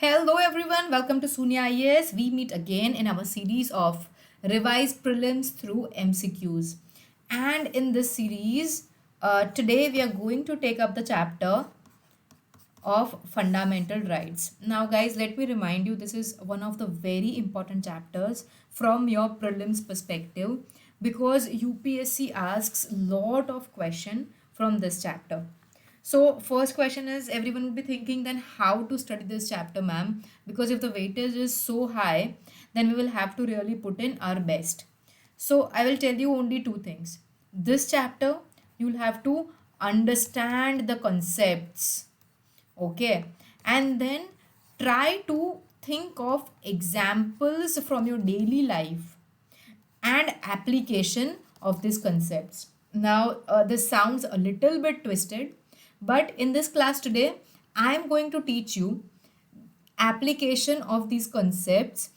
Hello everyone, welcome to Sunya IAS. We meet again in our series of revised prelims through MCQs. And in this series, today we are going to take up the chapter of fundamental rights. Now guys, let me remind you, this is one of the very important chapters from your prelims perspective because UPSC asks lot of question from this chapter. So first question is, everyone would be thinking then how to study this chapter, ma'am, because if the weightage is so high, then we will have to really put in our best. So I will tell you only two things. This chapter, you will have to understand the concepts, okay, and then try to think of examples from your daily life and application of these concepts. Now, this sounds a little bit twisted, but in this class today, I am going to teach you application of these concepts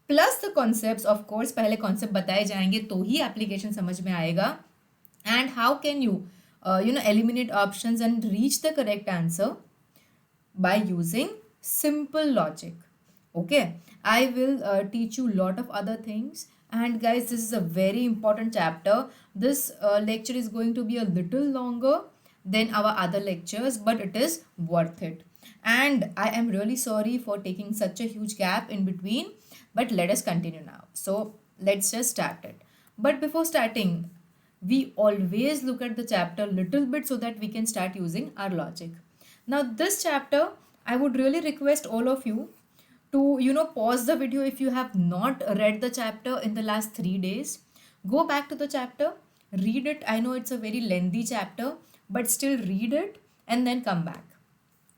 plus the concepts. Of course, पहले concept बताए जाएंगे तो ही application समझ में आएगा. And how can you eliminate options and reach the correct answer by using simple logic. Okay, I will teach you lot of other things. And guys, this is a very important chapter. This lecture is going to be a little longer than our other lectures, but it is worth it. And I am really sorry for taking such a huge gap in between, but let us continue now. So let's just start it. But before starting, we always look at the chapter little bit so that we can start using our logic. Now this chapter, I would really request all of you to pause the video if you have not read the chapter in the last 3 days. Go back to the chapter, read it. I know it's a very lengthy chapter, but still read it and then come back.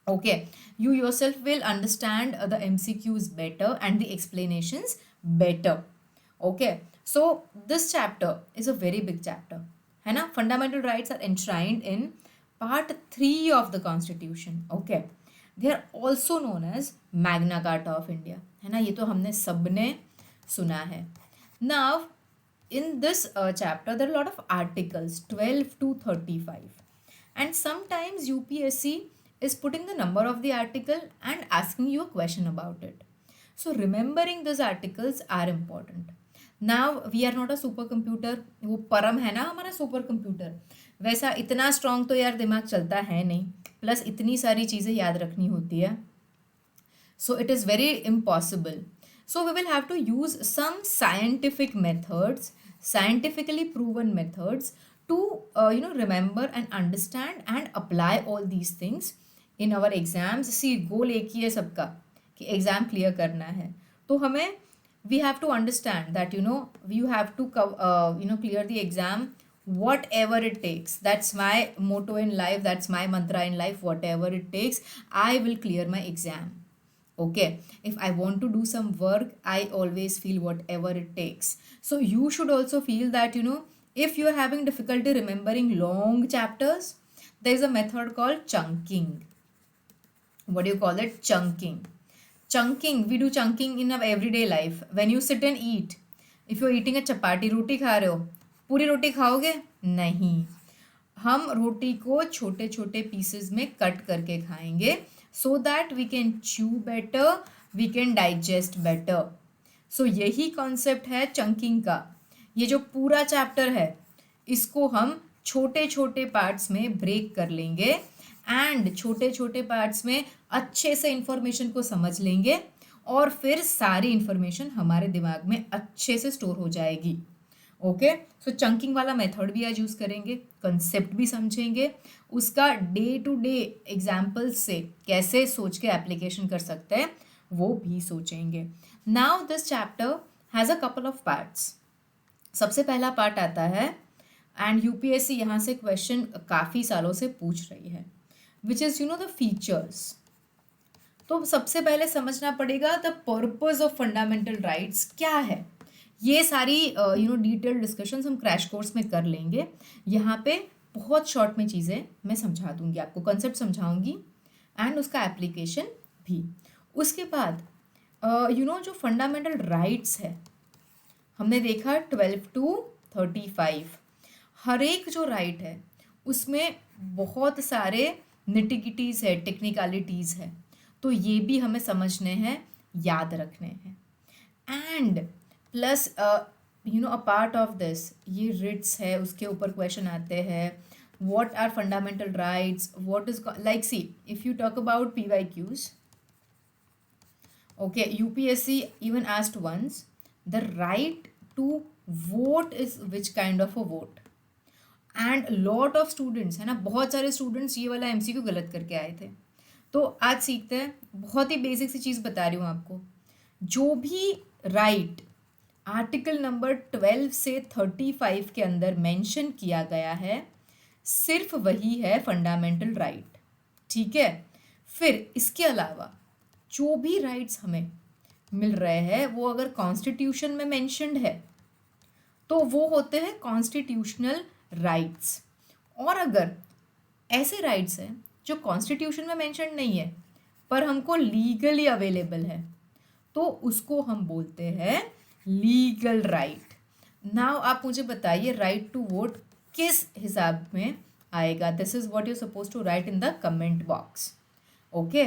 Okay, you yourself will understand the MCQs better and the explanations better. Okay, so this chapter is a very big chapter, है ना. Fundamental rights are enshrined in part 3 of the constitution. Okay, they are also known as Magna Carta of India, है ना. ये तो हमने सबने सुना है. Now in this chapter there are a lot of articles, 12 to 35, and sometimes UPSC is putting the number of the article and asking you a question about it. So remembering those articles are important. Now we are not a super computer. वो परम है ना हमारा super computer, वैसा इतना strong तो यार दिमाग चलता है नहीं, प्लस इतनी सारी चीज़ें याद रखनी होती है. So it is very impossible. So we will have to use some scientific methods, scientifically proven methods to remember and understand and apply all these things in our exams. See, goal एक ही है सबका कि exam clear करना है, तो हमें we have to understand that you have to clear the exam whatever it takes. That's my motto in life, that's my mantra in life. Whatever it takes, I will clear my exam. Okay, if I want to do some work, I always feel whatever it takes. So you should also feel that if you are having difficulty remembering long chapters, there is a method called chunking. What do you call it? Chunking. We do chunking in our everyday life. When you sit and eat, if you're eating a chapati, रोटी खा रहे हो, पूरी रोटी खाओगे नहीं. हम रोटी को छोटे छोटे पीसेस में कट करके खाएंगे so that we can chew better, we can digest better. So यही कॉन्सेप्ट है चंकिंग का. ये जो पूरा चैप्टर है, इसको हम छोटे छोटे पार्ट्स में ब्रेक कर लेंगे एंड छोटे छोटे पार्ट्स में अच्छे से इंफॉर्मेशन को समझ लेंगे और फिर सारी इंफॉर्मेशन हमारे दिमाग में अच्छे से स्टोर हो जाएगी. ओके, सो चंकिंग वाला मेथड भी आज यूज़ करेंगे, कंसेप्ट भी समझेंगे, उसका डे टू डे एग्जाम्पल्स से कैसे सोच के एप्लीकेशन कर सकते हैं वो भी सोचेंगे. Now this chapter has a couple of parts. सबसे पहला पार्ट आता है एंड यूपीएससी यहाँ से क्वेश्चन काफ़ी सालों से पूछ रही है, विच इज़ द फीचर्स. तो सबसे पहले समझना पड़ेगा the purpose of fundamental rights क्या है. ये सारी डिटेल डिस्कशंस हम क्रैश कोर्स में कर लेंगे. यहाँ पे बहुत शॉर्ट में चीज़ें मैं समझा दूंगी आपको, कंसेप्ट समझाऊंगी एंड उसका एप्लीकेशन भी. उसके बाद जो फंडामेंटल राइट्स है हमने देखा 12 to 35. हर एक जो राइट है उसमें बहुत सारे निटिगिटीज़ है, टेक्निकलिटीज़ है. तो ये भी हमें समझने हैं, याद रखने हैं। And plus a part of this, ये रिट्स है, उसके ऊपर क्वेश्चन आते हैं, what are fundamental rights, what is like, see, if you talk about PYQs, okay, UPSC even asked once, the right to vote is which kind of a vote, and lot of students, है ना, बहुत सारे students ये वाला MCQ गलत करके आए थे। तो आज सीखते हैं, बहुत ही बेसिक सी चीज़ बता रही हूँ आपको। जो भी राइट आर्टिकल नंबर 12 से 35 के अंदर मेंशन किया गया है, सिर्फ वही है फंडामेंटल राइट, ठीक है। फिर इसके अलावा जो भी राइट्स हमें मिल रहे हैं वो अगर कॉन्स्टिट्यूशन में मेंशन्ड है तो वो होते हैं कॉन्स्टिट्यूशनल राइट्स। और अगर ऐसे राइट्स हैं जो कॉन्स्टिट्यूशन में मेंशन्ड नहीं है पर हमको लीगली अवेलेबल है, तो उसको हम बोलते हैं लीगल राइट। नाउ आप मुझे बताइए राइट टू वोट किस हिसाब में आएगा। This is what you suppose to write in the comment box. Okay,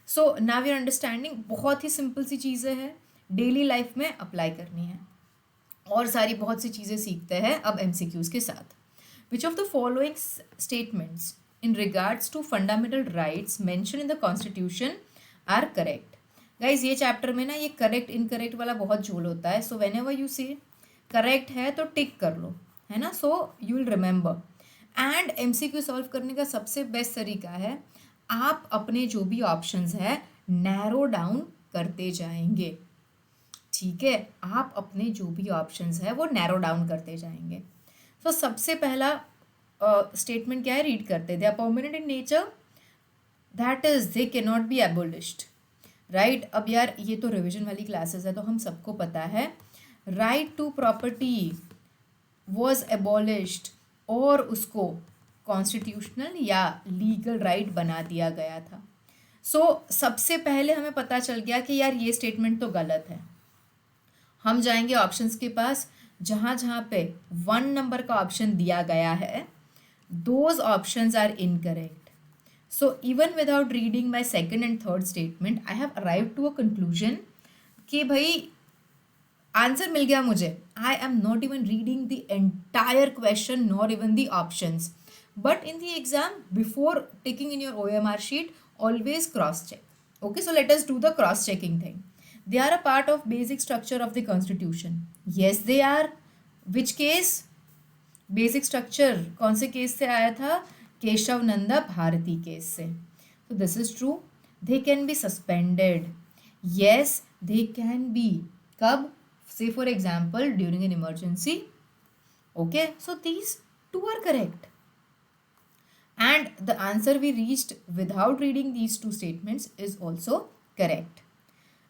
so now your understanding. बहुत ही सिंपल सी चीज़ें हैं, डेली लाइफ में अप्लाई करनी है, और सारी बहुत सी चीज़ें सीखते हैं अब MCQs के साथ। Which of the following statements in regards to fundamental rights mention in the constitution are correct. Guys ये चैप्टर में ना ये करेक्ट इनकरेक्ट वाला बहुत झोल होता है, सो वेन एवर यू से करेक्ट है तो टिक कर लो, है ना, so you will remember. And MCQ solve करने का सबसे बेस्ट तरीका है, आप अपने जो भी ऑप्शंस है नैरो डाउन करते जाएंगे, ठीक है। आप अपने जो भी ऑप्शंस है वो नैरो डाउन करते जाएंगे। तो सबसे पहला स्टेटमेंट क्या है, रीड करते, they are permanent in nature, that is they can not be abolished, right. अब यार ये तो रिविजन वाली क्लासेस है तो हम सबको पता है right to property was abolished और उसको कॉन्स्टिट्यूशनल या लीगल राइट बना दिया गया था। सो सबसे पहले हमें पता चल गया कि यार ये स्टेटमेंट तो गलत है। हम जाएंगे ऑप्शंस के पास, जहाँ जहाँ पे 1 नंबर का ऑप्शन दिया गया है those options are incorrect. So even without reading my second and third statement I have arrive to a conclusion कि भाई आंसर मिल गया मुझे। I am not even reading the entire question nor even the options, but in the exam before ticking in your OMR sheet always cross check. Okay, so let us do the cross checking thing. They are a part of basic structure of the constitution. Yes they are. Which case? Basic structure कौन से case से आया था, Keshav Nanda Bharti case से। तो this is true. They can be suspended, yes they can be, कब, से for example during an emergency. Okay, so these two are correct and the answer we reached without reading these two statements is also correct.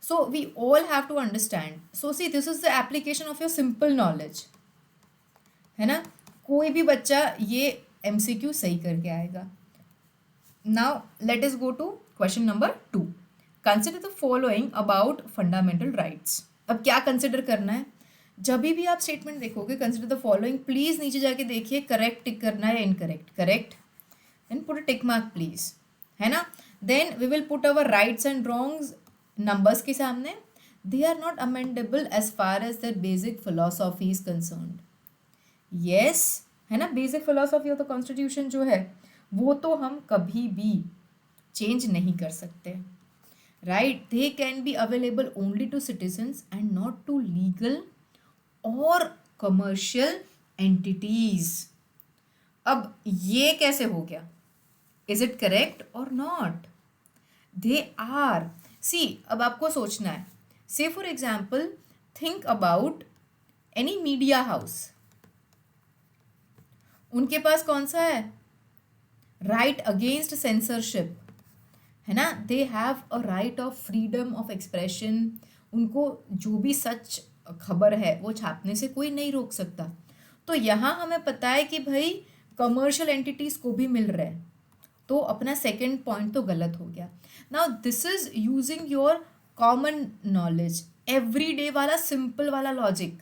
So we all have to understand. So see, this is the application of your simple knowledge, है ना। कोई भी बच्चा ये MCQ सही करके आएगा। Now let us go to question number 2. Consider the following about fundamental rights. अब क्या कंसिडर करना है, जब भी आप स्टेटमेंट देखोगे कंसिडर द फॉलोइंग, प्लीज नीचे जाके देखिए करेक्ट टिक करना है या incorrect. Correct, then put a tick mark please, है ना। then we will put our rights and wrongs numbers के सामने। they are not amendable as far as their basic philosophy is concerned. yes, है ना, basic philosophy of the constitution जो है वो तो हम कभी भी चेंज नहीं कर सकते, right. they can be available only to citizens and not to legal or commercial entities. अब ये कैसे हो गया, इज इट करेक्ट और नॉट? They are. सी, अब आपको सोचना है, say for example think about any media house, उनके पास कौन सा है, राइट अगेंस्ट सेंसरशिप, है ना। They have a right of freedom of expression, उनको जो भी सच खबर है वो छापने से कोई नहीं रोक सकता। तो यहाँ हमें पता है कि भाई कमर्शियल एंटिटीज को भी मिल रहा है, तो अपना सेकंड पॉइंट तो गलत हो गया। Now this is using your common knowledge, everyday वाला सिंपल वाला लॉजिक,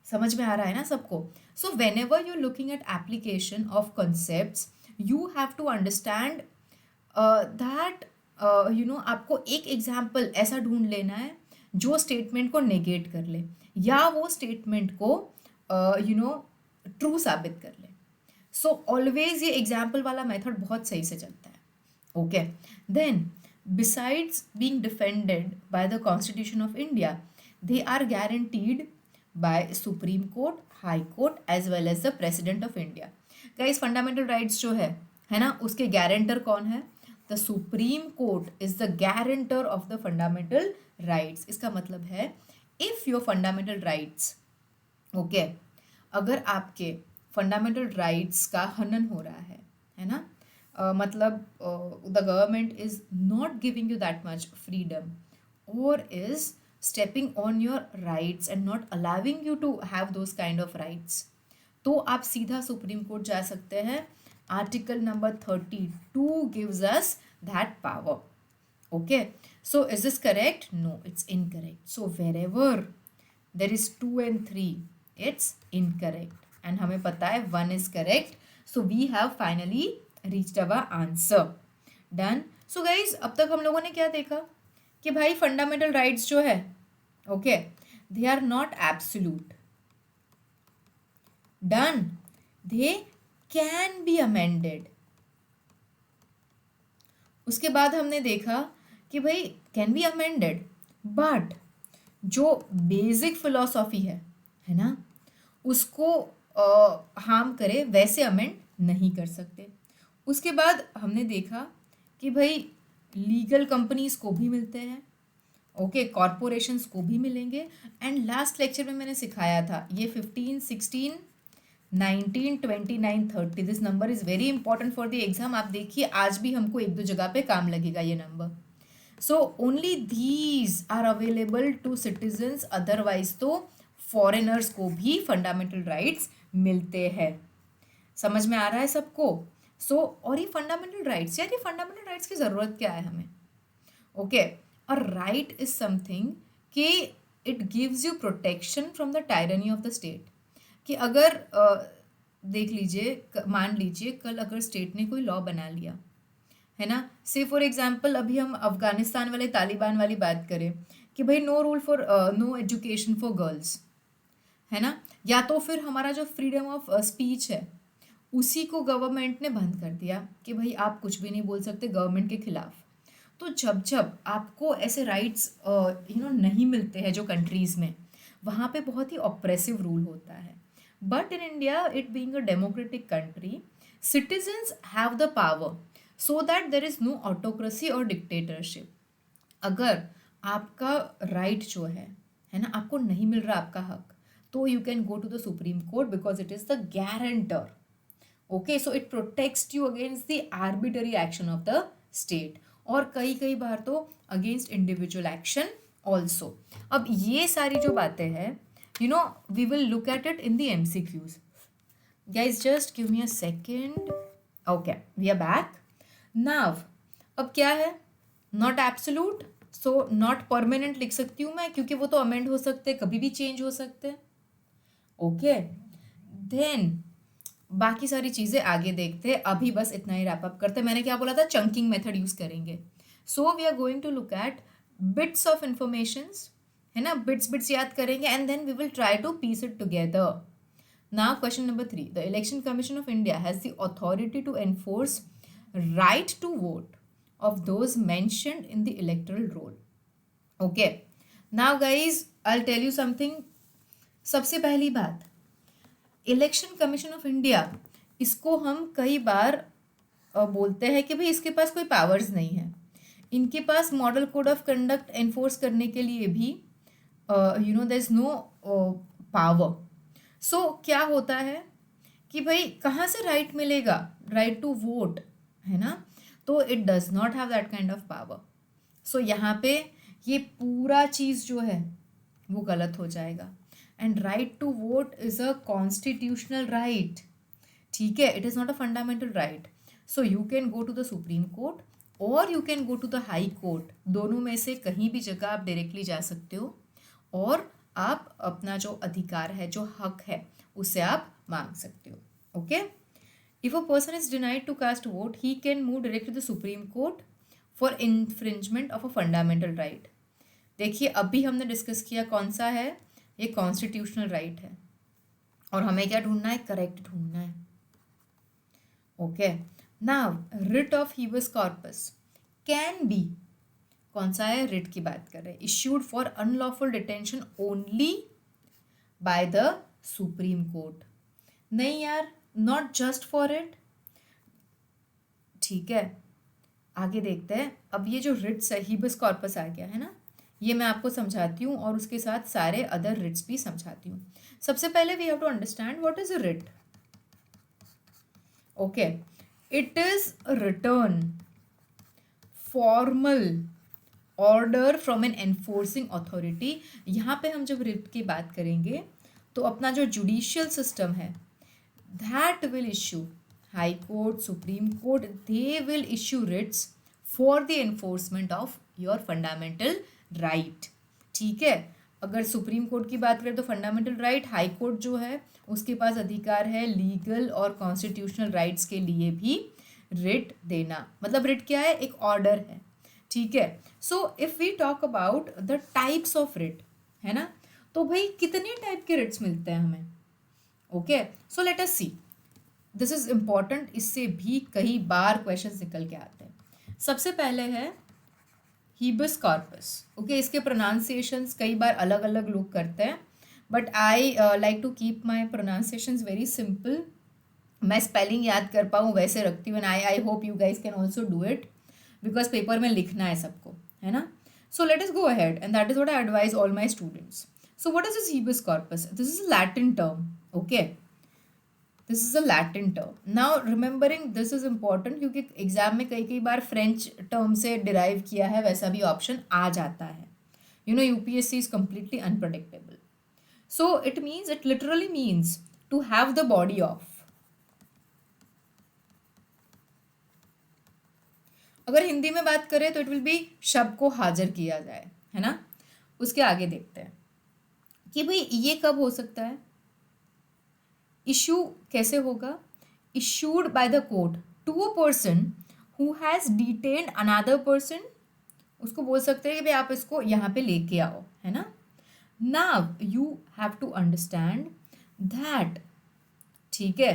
समझ में आ रहा है ना सबको। So whenever you looking at application of concepts you have to understand that आपको एक एग्जाम्पल ऐसा ढूंढ लेना है जो स्टेटमेंट को नेगेट कर ले या वो स्टेटमेंट को ट्रू साबित कर ले. सो ऑलवेज ये एग्जाम्पल वाला मेथड बहुत सही से चलता है. Okay, then besides being defended by the Constitution of India, they are guaranteed by Supreme Court, High Court as well as the President of India. Guys, fundamental rights जो है ना, उसके guarantor कौन है? The Supreme Court is the guarantor of the fundamental rights. इसका मतलब है if your fundamental rights, okay, अगर आपके फंडामेंटल राइट्स का हनन हो रहा है ना, मतलब the government is not giving you that much freedom और is stepping on your rights and not allowing you to have those kind of rights, तो आप सीधा सुप्रीम कोर्ट जा सकते हैं. Article number 32 gives us that power. Okay, so is this correct? No, it's incorrect. So wherever there is 2 and 3, it's incorrect. And हमें पता है 1 is correct. So we have finally reached our answer. Done. So guys, अब तक हम लोगों ने क्या देखा कि भाई फंडामेंटल राइट्स जो है, okay, they are not absolute. Done. They can be amended. उसके बाद हमने देखा कि भाई कैन बी अमेंडेड, बट जो बेसिक फिलॉसफी है ना, उसको हार्म करे वैसे अमेंड नहीं कर सकते. उसके बाद हमने देखा कि भाई लीगल कंपनीज को भी मिलते हैं, ओके, कॉरपोरेशंस को भी मिलेंगे. एंड लास्ट लेक्चर में मैंने सिखाया था ये 15, 16, 19, 29, 30, this number is very important for the exam. आप देखिए आज भी हमको एक दो जगह पे काम लगेगा ये number. So only these are available to citizens, otherwise तो फॉरेनर्स को भी फंडामेंटल राइट्स मिलते हैं. समझ में आ रहा है सबको? सो और ये फंडामेंटल राइट्स, यार ये फंडामेंटल राइट्स की ज़रूरत क्या है हमें? Okay, a right is something कि it gives you protection from the tyranny of the state. कि अगर देख लीजिए, मान लीजिए कल अगर स्टेट ने कोई लॉ बना लिया है ना, से फॉर एग्जाम्पल अभी हम अफगानिस्तान वाले तालिबान वाली बात करें कि भाई no rule for no education for girls, है ना, या तो फिर हमारा जो फ्रीडम ऑफ स्पीच है उसी को गवर्नमेंट ने बंद कर दिया कि भाई आप कुछ भी नहीं बोल सकते गवर्नमेंट के खिलाफ. तो जब जब आपको ऐसे राइट्स नहीं मिलते हैं जो कंट्रीज़ में, वहाँ पे बहुत ही ऑप्रेसिव रूल होता है. But in India, it being a democratic country, citizens have the power so that there is no autocracy और डिक्टेटरशिप. अगर आपका राइट जो है ना, आपको नहीं मिल रहा आपका हक, तो you can go to the supreme court because it is the guarantor. Okay, so it protects you against the arbitrary action of the state, और कई बार तो अगेंस्ट इंडिविजुअल एक्शन ऑल्सो. अब ये सारी जो बातें हैं, we will look at it in the MCQs. Guys just give me a second. Okay, we are back now. अब क्या है? Not absolute, so not permanent लिख सकती हूँ मैं, क्योंकि वो तो अमेंड हो सकते हैं, कभी भी चेंज हो सकते हैं. ओके, देन बाकी सारी चीज़ें आगे देखते हैं. अभी बस इतना ही रैप अप करते हैं. मैंने क्या बोला था? चंकिंग मेथड यूज़ करेंगे. So we are going to look at bits of informations, है ना, बिट्स याद करेंगे and then we will try to piece it together. Now question number 3. The election commission of India has the authority to enforce right to vote of those mentioned in the electoral roll. Okay, now guys, I'll tell you something. सबसे पहली बात, election commission of India, इसको हम कई बार बोलते हैं कि भाई इसके पास कोई पावर्स नहीं है. इनके पास model code of conduct enforce करने के लिए भी there is no power. So क्या होता है कि भाई कहाँ से राइट मिलेगा? राइट टू वोट, है ना, तो it does not have that kind of power. So यहाँ पे ये पूरा चीज़ जो है वो गलत हो जाएगा. And right to vote is a constitutional right. ठीक है, it is not a fundamental right. So you can go to the supreme Court और you can go to the High Court. दोनों में से कहीं भी जगह आप डायरेक्टली जा सकते हो और आप अपना जो अधिकार है, जो हक है, उसे आप मांग सकते हो. Okay, if a person is denied to cast vote, he can move directly to the Supreme Court for infringement of a fundamental right. देखिए अभी हमने डिस्कस किया कौन सा है, ये कॉन्स्टिट्यूशनल राइट है, और हमें क्या ढूंढना है, करेक्ट ढूंढना है। Okay, now writ of habeas corpus can be, कौन सा है, रिट की बात कर रहे हैं, issued for unlawful detention only by the supreme Court. नहीं यार, नॉट जस्ट फॉर इट। ठीक है, आगे देखते हैं। अब ये जो रिट्स है, हीबस कॉर्पस आ गया है ना, ये मैं आपको समझाती हूँ और उसके साथ सारे अदर रिट्स भी समझाती हूँ। सबसे पहले we have to understand what is a writ. Okay, it is written formal order from an enforcing authority. यहाँ पे हम जब रिट की बात करेंगे तो अपना जो जुडिशियल सिस्टम है, that will issue, high court, supreme court, they will issue writs for the enforcement of your fundamental right. ठीक है, अगर सुप्रीम कोर्ट की बात करें तो फंडामेंटल राइट, हाई कोर्ट जो है उसके पास अधिकार है लीगल और कॉन्स्टिट्यूशनल राइट्स के लिए भी रिट देना। मतलब रिट क्या है, एक ऑर्डर है। ठीक है, so if we talk about the types of writ, है ना, तो भाई कितने टाइप के रिट्स मिलते हैं हमें। Okay, so let us see, this is important, इससे भी कई बार क्वेश्चंस निकल के आते हैं। सबसे पहले है हीबस कॉर्पस। ओके, इसके प्रोनाउंसिएशंस कई बार अलग अलग लोग करते हैं, but I like to keep my pronunciations very simple. मैं स्पेलिंग याद कर पाऊँ वैसे रखती हूँ, and I hope you guys can also do it, because paper में लिखना है सबको, है ना। So let us go ahead, and that is what I advise all my students. So what is this habeas corpus? This is a Latin term. Okay, this is a Latin term. Now remembering this is important, क्योंकि exam में कई कई बार French term से derive किया है, वैसा भी ऑप्शन आ जाता है। You know, UPSC is completely unpredictable. So it means, it literally means to have the body of. अगर हिंदी में बात करें तो इट विल बी शब को हाजिर किया जाए, है ना। उसके आगे देखते हैं कि भाई ये कब हो सकता है, इशू कैसे होगा, issued by the court to a person who has detained another person. उसको बोल सकते हैं कि भाई आप इसको यहाँ पे लेके आओ, है ना। Now you have to understand that, ठीक है,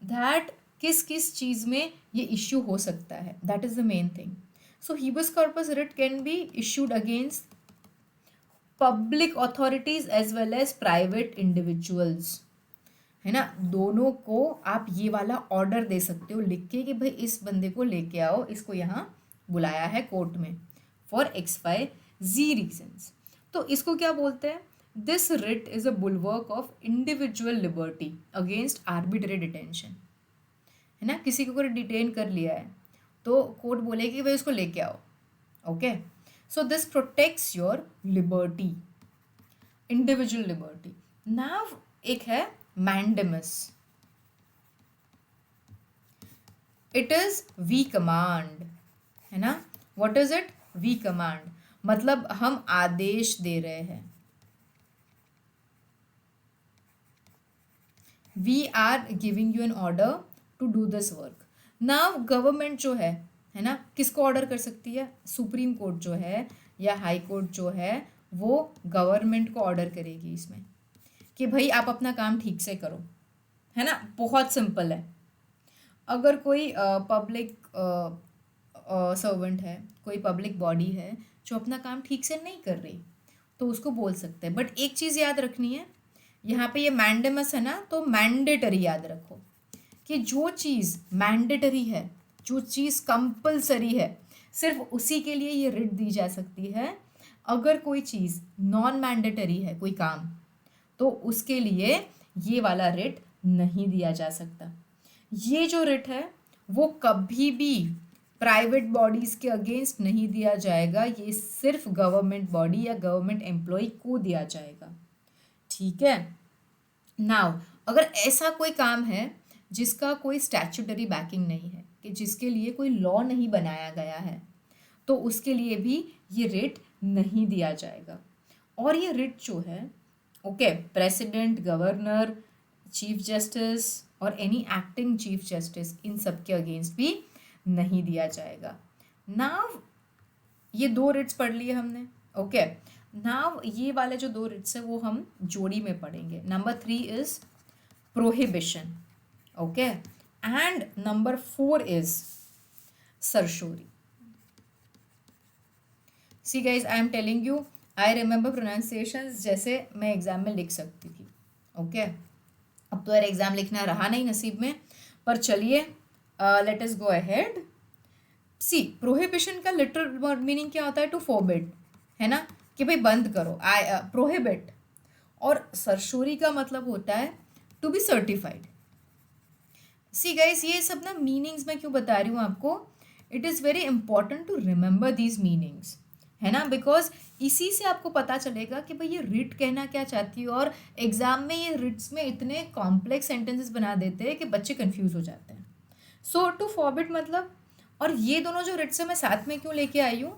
दैट किस किस चीज़ में ये इश्यू हो सकता है, that is the main thing. So habeas corpus writ can be issued against public authorities as well as private individuals, है ना। दोनों को आप ये वाला ऑर्डर दे सकते हो लिख के कि भाई इस बंदे को लेके आओ, इसको यहाँ बुलाया है कोर्ट में फॉर XYZ रीजन्स। तो इसको क्या बोलते हैं, this writ is a bulwark of individual liberty against arbitrary detention, है ना। किसी को अगर डिटेन कर लिया है तो कोर्ट बोलेगी कि भाई उसको लेके आओ। Okay, so this protects your liberty, individual liberty. Now एक है mandamus, it is we command, है ना। What is it, we command, मतलब हम आदेश दे रहे हैं, we are giving you an order to do this work. Now government जो है ना, किसको ऑर्डर कर सकती है, सुप्रीम कोर्ट जो है या हाई कोर्ट जो है वो गवर्नमेंट को ऑर्डर करेगी इसमें कि भाई आप अपना काम ठीक से करो, है ना। बहुत सिंपल है। अगर कोई पब्लिक सर्वेंट है, कोई पब्लिक बॉडी है जो अपना काम ठीक से नहीं कर रही, तो उसको बोल सकते हैं। बट एक चीज़ याद रखनी है, यहाँ पे ये मैंडेमस है ना, तो मैंडेटरी याद रखो कि जो चीज़ मैंडेटरी है, जो चीज़ कंपलसरी है, सिर्फ उसी के लिए ये रिट दी जा सकती है। अगर कोई चीज़ नॉन मैंडेटरी है, कोई काम, तो उसके लिए ये वाला रिट नहीं दिया जा सकता। ये जो रिट है वो कभी भी प्राइवेट बॉडीज़ के अगेंस्ट नहीं दिया जाएगा, ये सिर्फ गवर्नमेंट बॉडी या गवर्नमेंट एम्प्लॉय को दिया जाएगा। ठीक है, नाउ अगर ऐसा कोई काम है जिसका कोई स्टैच्यूटरी बैकिंग नहीं है, कि जिसके लिए कोई लॉ नहीं बनाया गया है, तो उसके लिए भी ये रिट नहीं दिया जाएगा। और ये रिट जो है, okay, president, governor, chief justice और एनी एक्टिंग चीफ जस्टिस, इन सब के अगेंस्ट भी नहीं दिया जाएगा। नाउ ये दो रिट्स पढ़ लिए हमने. ओके, नाउ ये वाले जो दो रिट्स है वो हम जोड़ी में पढ़ेंगे. Number 3 is prohibition. Okay, and number 4 is certiorari. See guys, I am telling you, I remember pronunciations जैसे मैं एग्जाम में लिख सकती थी. ओके, अब तो यार एग्जाम लिखना रहा नहीं नसीब में, पर चलिए लेट अस गो अहेड. सी, प्रोहिबिशन का लिटरल मीनिंग क्या होता है? टू फॉरबिड, है ना, कि भाई बंद करो, आई प्रोहिबिट. और सरशोरी का मतलब होता है to be certified. See guys, ये सब ना मीनिंग्स मैं क्यों बता रही हूँ आपको? It is very important to remember these meanings, है ना, बिकॉज इसी से आपको पता चलेगा कि भाई ये रिट कहना क्या चाहती है. और एग्जाम में ये रिट्स में इतने कॉम्प्लेक्स सेंटेंसेस बना देते हैं कि बच्चे कंफ्यूज हो जाते हैं. सो टू फॉरबिड मतलब, और ये दोनों जो रिट्स है मैं साथ में क्यों लेके आई हूँ?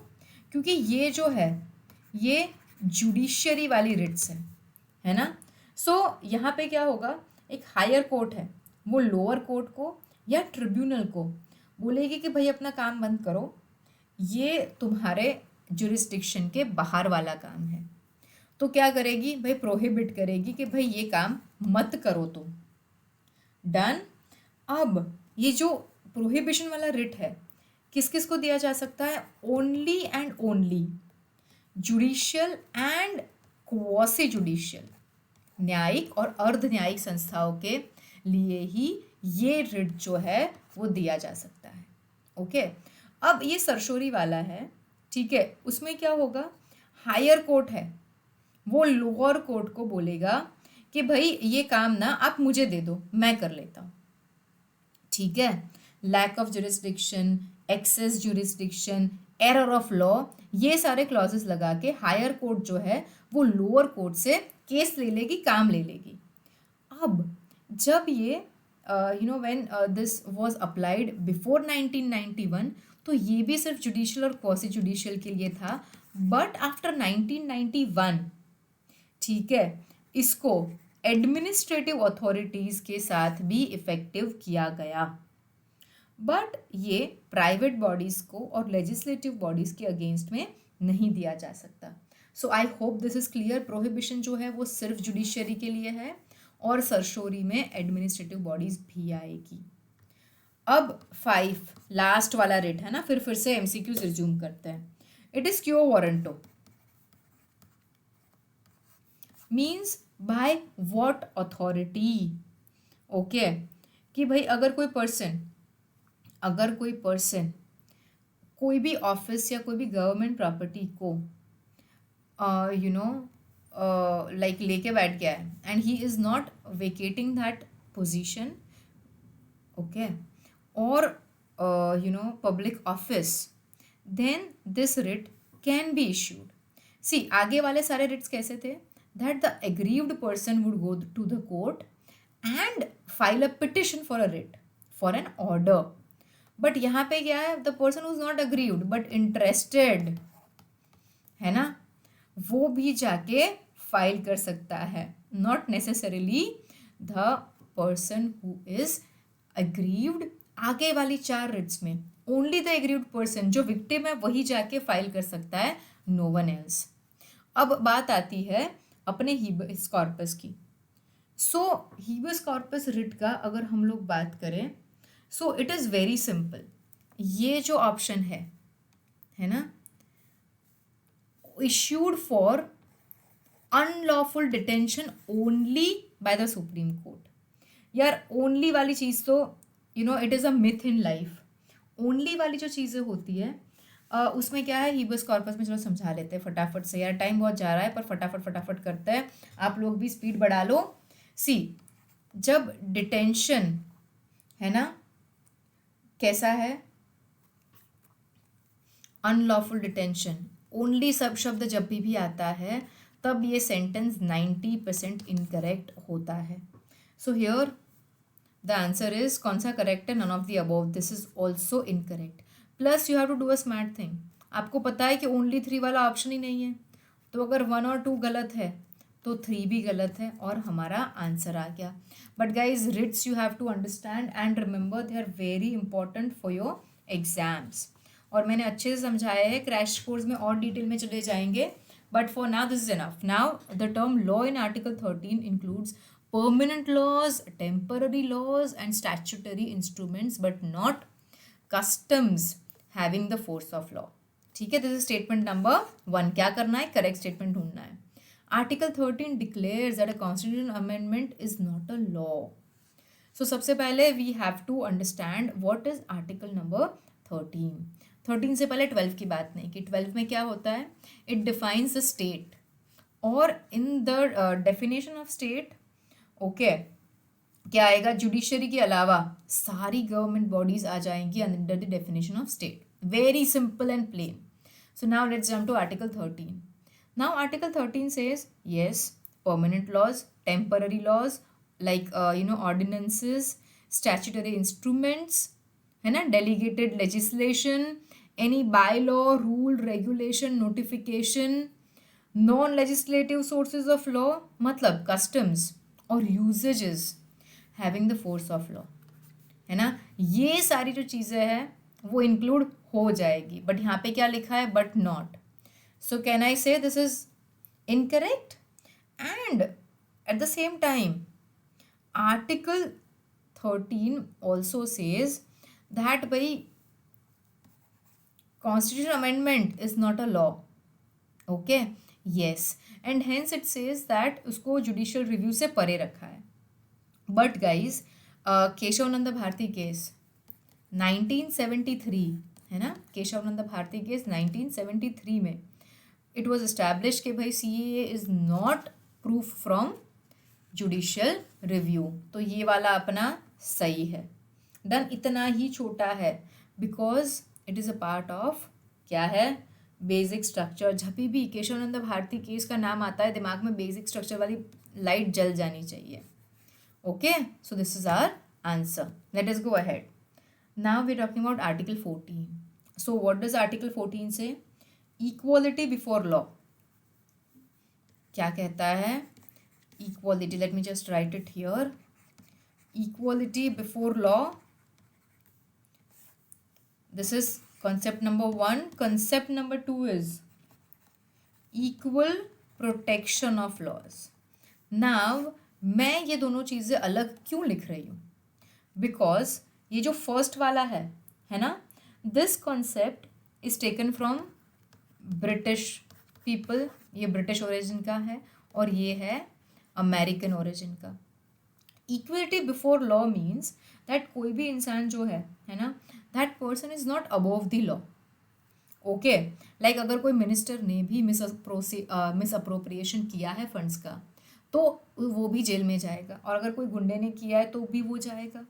क्योंकि ये जो है ये जुडिशरी वाली रिट्स है ना. सो यहाँ पे क्या होगा, एक हायर कोर्ट है, वो लोअर कोर्ट को या ट्रिब्यूनल को बोलेगी कि भाई अपना काम बंद करो, ये तुम्हारे जुरिस्डिक्शन के बाहर वाला काम है. तो क्या करेगी भाई? प्रोहिबिट करेगी कि भाई ये काम मत करो तुम. डन. अब ये जो प्रोहिबिशन वाला रिट है किस किस को दिया जा सकता है? Only and only judicial and quasi judicial, न्यायिक और अर्ध न्यायिक संस्थाओं के लिए ही ये रिट जो है वो दिया जा सकता है. ओके, अब ये सरशोरी वाला है, ठीक है, उसमें क्या होगा, हायर कोर्ट है, वो लोअर कोर्ट को बोलेगा कि भाई ये काम ना आप मुझे दे दो, मैं कर लेता हूँ. ठीक है, lack of jurisdiction, excess jurisdiction, error of law, ये सारे क्लॉजेस लगा के हायर कोर्ट जो है वो लोअर कोर्ट से केस ले लेगी, काम ले लेगी. अब जब ये when this was applied before 1991, तो ये भी सिर्फ जुडिशियल और क्वासी जुडिशियल के लिए था. बट आफ्टर 1991, ठीक है, इसको एडमिनिस्ट्रेटिव अथॉरिटीज़ के साथ भी इफेक्टिव किया गया. बट ये प्राइवेट बॉडीज़ को और लेजिस्लेटिव बॉडीज़ के अगेंस्ट में नहीं दिया जा सकता. So I hope this is clear. Prohibition जो है वो सिर्फ जुडिशरी के लिए है और सरशोरी में एडमिनिस्ट्रेटिव बॉडीज़ भी आएगी. अब 5 लास्ट वाला रिट है ना, फिर से एमसीक्यूज रिज्यूम करते हैं. इट इज़ क्यो warranto, means by what authority. Okay, कि भाई अगर कोई पर्सन कोई भी ऑफिस या कोई भी गवर्नमेंट प्रॉपर्टी को लाइक लेके बैठ गया है and he is not vacating that position, okay, और public office, then this writ can be issued. See, आगे वाले सारे रिट्स कैसे थे? That the aggrieved person would go to the court and file a petition for a writ for an order. But यहाँ पे क्या है? The person who is not aggrieved but interested, है ना, वो भी जाके फाइल कर सकता है. Not necessarily the person who is aggrieved. आगे वाली 4 रिट्स में ओनली द एग्रीव्ड पर्सन जो विक्टिम है वही जाके फाइल कर सकता है, नो वन एल्स. अब बात आती है अपने हीबस कॉर्पस की. सो हीबस कॉर्पस रिट का अगर हम लोग बात करें, so it is very simple. ये जो ऑप्शन है ना, issued for unlawful detention only by the supreme court. यार ओनली वाली चीज़ तो it is a myth in life. Only वाली जो चीज़ें होती है उसमें क्या है, हीबस कॉर्पस में, चलो समझा लेते हैं फटाफट से, यार टाइम बहुत जा रहा है पर फटाफट करते हैं, आप लोग भी स्पीड बढ़ा लो. सी, जब डिटेंशन है ना कैसा है, अनलॉफुल डिटेंशन, ओनली सब शब्द जब भी आता है तब ये सेंटेंस 90% इनकरेक्ट होता है. So here the answer is, कौन सा करेक्ट है? None of the above. This is also incorrect. Plus you have to do a smart thing. आपको पता है कि ओनली 3 वाला ऑप्शन ही नहीं है, तो अगर 1 और 2 गलत है तो 3 भी गलत है और हमारा आंसर आ गया. But guys, writs you have to understand and remember they are very important for your exams. और मैंने अच्छे से समझाया है, क्रैश कोर्स में और डिटेल में चले जाएंगे, but for now this is enough. Now the term law in article 13 includes permanent laws, temporary laws, and statutory instruments, but not customs having the force of law. ठीक है, this is statement number 1. क्या करना है? Correct statement ढूंढना है. Article 13 declares that a constitution amendment is not a law. So सबसे पहले we have to understand what is article number 13. 13 से पहले 12 की बात नहीं कि 12 में क्या होता है. इट डिफाइंस द स्टेट, और in the definition of state okay क्या आएगा? जुडिशरी के अलावा सारी गवर्नमेंट बॉडीज आ जाएंगी under the definition of state. Very simple and plain. So now let's jump to Article 13. Now Article 13 says, yes, permanent laws, temporary laws, like ordinances, statutory instruments, है ना, delegated legislation, any bylaw, rule, regulation, notification, non-legislative sources of law, मतलब customs और usages having the force of law, है ना, ये सारी जो चीज़ें हैं वो इंक्लूड हो जाएगी. बट यहाँ पे क्या लिखा है? But not. So can I say this is incorrect? And at the same time article 13 also says that भाई constitution amendment is not a law. Okay, yes, and hence it says that उसको judicial review से परे रखा है. But guys Kesavananda Bharati case 1973 है ना, केशवनंद Bharati case 1973 में it was establish कि भाई CAA is not proof from judicial review. तो ये वाला अपना सही है. डन. इतना ही छोटा है because it is a part of क्या है? Basic structure. जब भी केशवनंद भारती केस का नाम आता है दिमाग में बेसिक स्ट्रक्चर वाली लाइट जल जानी चाहिए. Okay, so this is our answer. Let us go ahead. Now we're talking about Article 14. So what does Article 14 say? Equality before law. क्या कहता है? Equality. Let me just write it here. Equality before law. This is concept number 1. Concept number 2 is equal protection of laws. Now मैं ये दोनों चीज़ें अलग क्यों लिख रही हूँ? Because ये जो फर्स्ट वाला है ना, this concept is taken from British people. ये ब्रिटिश ओरिजिन का है और ये है अमेरिकन ओरिजिन का. Equality before law means that कोई भी इंसान जो है ना, that person is not above the law. Okay, like अगर कोई मिनिस्टर ने भी मिस अप्रोप्रिएशन किया है फंड्स का तो वो भी जेल में जाएगा, और अगर कोई गुंडे ने किया है तो भी वो जाएगा.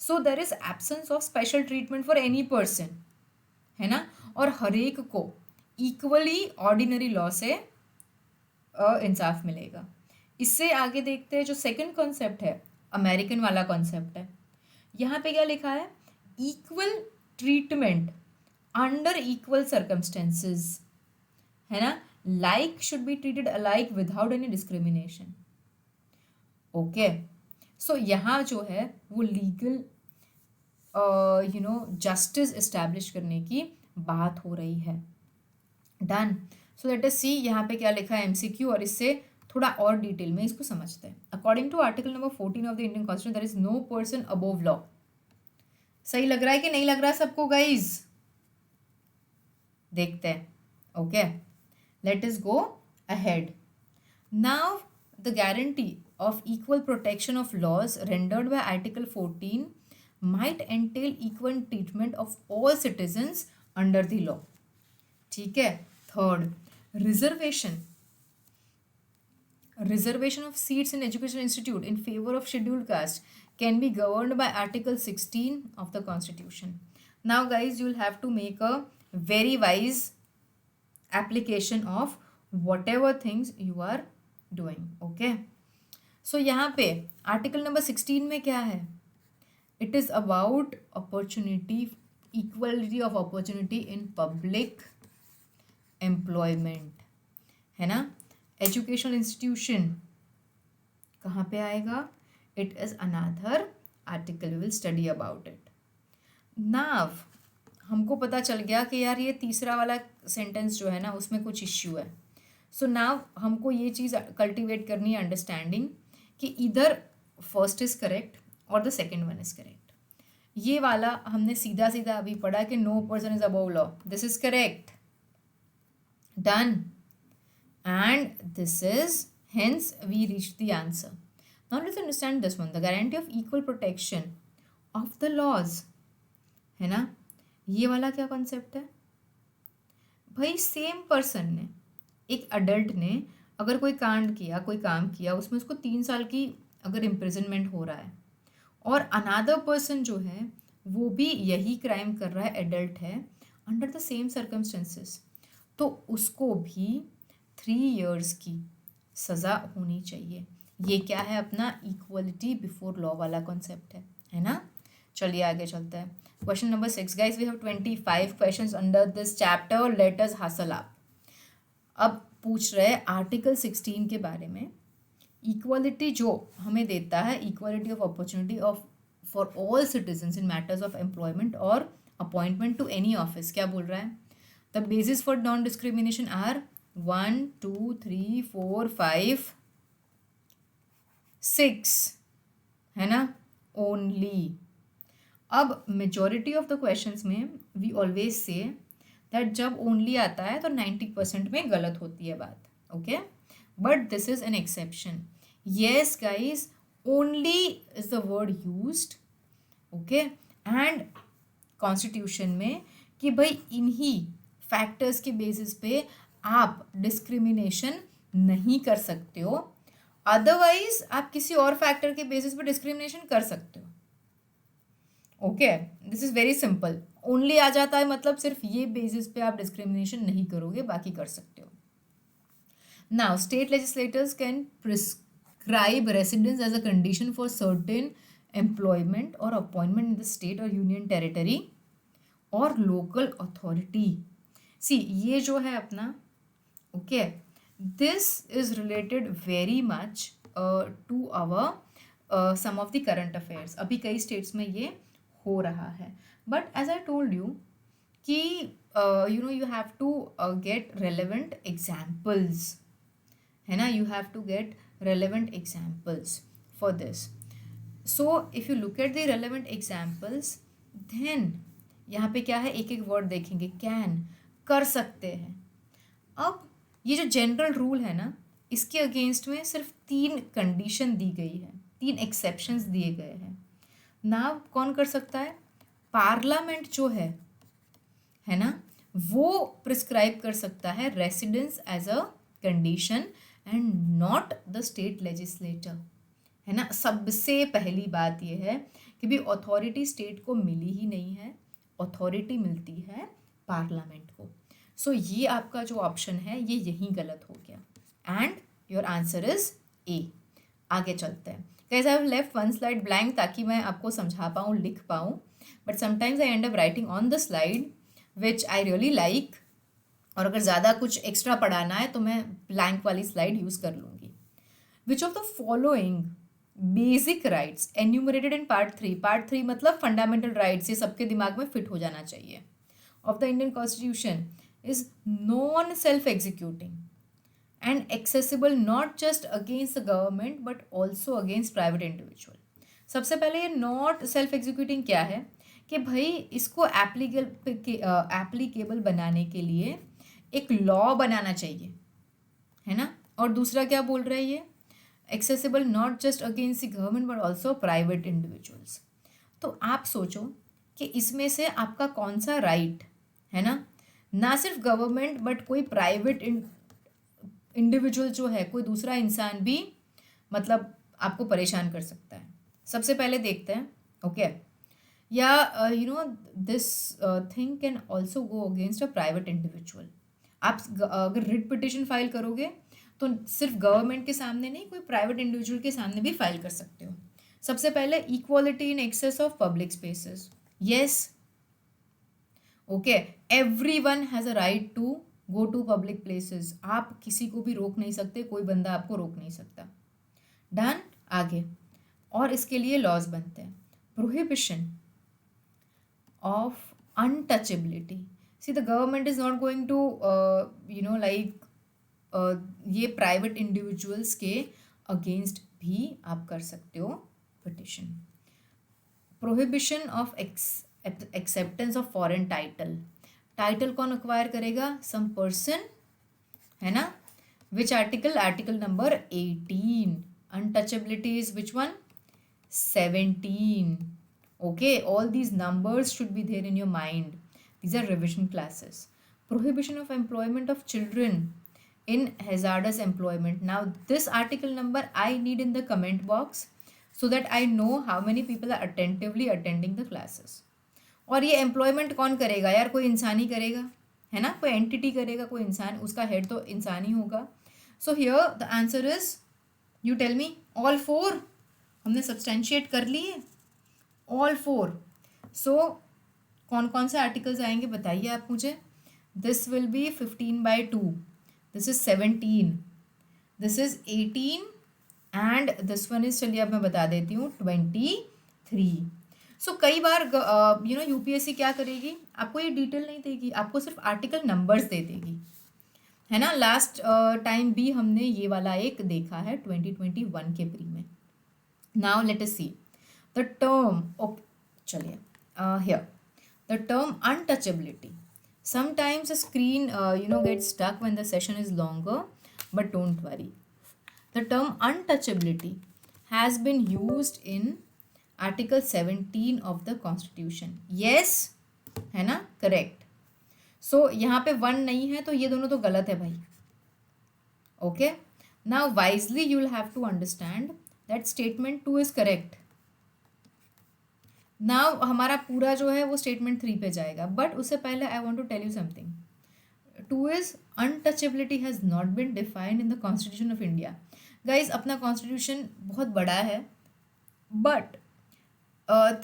So there is absence of special treatment for any person, है ना, और हर एक को इक्वली ऑर्डिनरी लॉ से इंसाफ मिलेगा. इससे आगे देखते हैं जो सेकंड कॉन्सेप्ट है, अमेरिकन वाला कॉन्सेप्ट है. यहाँ पे क्या लिखा है? Equal treatment under equal circumstances, है ना, like should be treated alike without any discrimination. Okay, so यहाँ जो है वो लीगल जस्टिस इस्टेब्लिश करने की बात हो रही है. डन. सो लेट अस सी यहाँ पे क्या लिखा है MCQ, और इससे थोड़ा और डिटेल में इसको समझते हैं. According to article number 14 of the Indian constitution there is no person above law. सही लग रहा है कि नहीं लग रहा सबको गाइज? देखते हैं. Okay, late us go ahead. Now the guarantee of equal protection of laws rendered by Article 14 might entail equal treatment of all citizens under the law. ठीक है. Third, reservation of seats in education institute in favor of scheduled caste can be governed by Article 16 of the Constitution. Now guys, you will have to make a very wise application of whatever things you are doing. Okay. So यहाँ पे article number 16 में क्या है? It is about opportunity, equality of opportunity in public employment, है ना. Educational institution कहाँ पे आएगा? It is another article, we will study about it. Now हमको पता चल गया कि यार ये तीसरा वाला सेंटेंस जो है ना उसमें कुछ इश्यू है. सो नाउ हमको ये चीज़ कल्टिवेट करनी है अंडरस्टैंडिंग कि इधर फर्स्ट इज करेक्ट और the second one is correct. ये वाला हमने सीधा सीधा अभी पढ़ा कि no person is above law. This is correct. Done. And this is hence we reached the answer. Now let's understand this one, the guarantee of equal protection of the laws. है ना. ये वाला क्या कॉन्सेप्ट है भाई. Same person ने, एक adult ने अगर कोई कांड किया, कोई काम किया, उसमें उसको 3 साल की अगर इम्प्रिजनमेंट हो रहा है और अनादर पर्सन जो है वो भी यही क्राइम कर रहा है, एडल्ट है, अंडर द सेम सर्कमस्टेंसेस, तो उसको भी 3 years की सज़ा होनी चाहिए. ये क्या है अपना इक्वलिटी बिफोर लॉ वाला कॉन्सेप्ट है ना. चलिए आगे चलते हैं. Question number 6 guys, we have 25 questions under this chapter. Let us hustle up. अब पूछ रहे हैं आर्टिकल 16 के बारे में. इक्वलिटी जो हमें देता है, equality of opportunity of for all citizens in matters of employment और अपॉइंटमेंट टू एनी ऑफिस. क्या बोल रहा है? The basis for non discrimination are 1 2 3 4 5 6 है ना, ओनली. अब मेजॉरिटी ऑफ द क्वेश्चंस में वी ऑलवेज से दैट जब ओनली आता है तो 90% में गलत होती है बात. Okay, but this is an exception. Yes guys, only is the word used. Okay, and constitution में कि भाई इन्हीं फैक्टर्स के बेसिस पे आप डिस्क्रिमिनेशन नहीं कर सकते हो. अदरवाइज आप किसी और फैक्टर के बेसिस पे डिस्क्रिमिनेशन कर सकते हो. Okay, this is very simple. Only आ जाता है मतलब सिर्फ ये बेसिस पे आप डिस्क्रिमिनेशन नहीं करोगे, बाकी कर सकते हो. Now state legislators can prescribe residence as a condition for certain employment और अपॉइंटमेंट इन द स्टेट और यूनियन टेरिटरी और लोकल अथॉरिटी. सी ये जो है अपना, okay, this is related very much to our some of the current affairs. अभी कई states में ये हो रहा है. But as I told you कि you know you have to get relevant examples, है ना. You have to get relevant examples for this. So if you look at the relevant examples, then यहाँ पे क्या है, एक एक वर्ड देखेंगे. कैन, कर सकते हैं. अब ये जो जनरल रूल है ना, इसके अगेंस्ट में सिर्फ 3 कंडीशन दी गई है, 3 एक्सेप्शंस दिए गए हैं. नाउ कौन कर सकता है? पार्लियामेंट जो है ना, वो प्रिस्क्राइब कर सकता है residence as a condition and not the state legislator, है ना. सबसे पहली बात ये है कि भी अथॉरिटी स्टेट को मिली ही नहीं है, अथॉरिटी मिलती है पार्लियामेंट को. सो ये आपका जो ऑप्शन है ये यहीं गलत हो गया and your answer is a. आगे चलते हैं. Guys, I have left 1 slide blank ताकि मैं आपको समझा पाऊँ, लिख पाऊँ. But sometimes I and up writing on the slide which I really like, और अगर ज़्यादा कुछ एक्स्ट्रा पढ़ाना है तो मैं ब्लैंक वाली स्लाइड यूज़ कर लूँगी. विच of the following basic rights enumerated in part 3 मतलब फंडामेंटल राइट्स, ये सबके दिमाग में फिट हो जाना चाहिए, of the Indian constitution is non-self-executing and accessible not just against the government but also against private individual. सबसे पहले ये नॉट सेल्फ एग्जीक्यूटिंग क्या है कि भाई इसको एप्लीकेबल बनाने के लिए एक लॉ बनाना चाहिए, है ना. और दूसरा क्या बोल रहा है ये, accessible not just against the government but also private individuals. तो आप सोचो कि इसमें से आपका कौन सा राइट है ना सिर्फ गवर्नमेंट बट कोई प्राइवेट इंडिविजुअल जो है, कोई दूसरा इंसान भी मतलब आपको परेशान कर सकता है. सबसे पहले देखते हैं. ओके, या you know this thing can also go against a private individual. आप अगर रिट पिटिशन फाइल करोगे तो सिर्फ गवर्नमेंट के सामने नहीं, कोई प्राइवेट इंडिविजुअल के सामने भी फाइल कर सकते हो. सबसे पहले equality in access of public spaces. Yes, okay, everyone has a right to go to public places. आप किसी को भी रोक नहीं सकते, कोई बंदा आपको रोक नहीं सकता. डन. आगे, और इसके लिए लॉज बनते हैं. Prohibition of untouchability. See, the government is not going to like ये प्राइवेट इंडिविजुअल्स के अगेंस्ट भी आप कर सकते हो petition. Prohibition of acceptance of foreign title. Title कौन अक्वायर करेगा? सम पर्सन, है ना. Which article? Article number 18. Untouchability is which one? 17. Okay, all these numbers should be there in your mind. These are revision classes. Prohibition of employment of children in hazardous employment. Now this article number I need in the comment box so that I know how many people are attentively attending the classes. और ये employment कौन करेगा यार? कोई इंसान ही करेगा, है ना. कोई एंटिटी करेगा, कोई इंसान, उसका हेड तो इंसान ही होगा. So here the answer is, you tell me, all four. हमने सब्सटेंशिएट कर लिए ऑल फोर. सो कौन कौन से आर्टिकल्स आएंगे बताइए आप मुझे. This will B 15/2. This is 17. This is 18 and this one is, चलिए अब मैं बता देती हूँ, 23. सो कई बार यूपीएससी क्या करेगी, आपको ये डिटेल नहीं देगी, आपको सिर्फ आर्टिकल नंबर्स दे देगी, है ना. लास्ट टाइम भी हमने ये वाला एक देखा है 2021 के प्री में. Now let us see the term, okay, चलिए, here the term untouchability. Sometimes a screen gets stuck when the session is longer, but don't worry. The term untouchability has been used in article 17 of the constitution. Yes, है ना, correct. So यहाँ पे 1 नहीं है तो ये दोनों तो गलत है भाई. Okay, now wisely you will have to understand that statement 2 is correct. Now हमारा पूरा जो है वो स्टेटमेंट 3 पे जाएगा, बट उससे पहले I want to tell you something. 2 is untouchability has not been defined in the constitution of India. Guys अपना कॉन्स्टिट्यूशन बहुत बड़ा है, but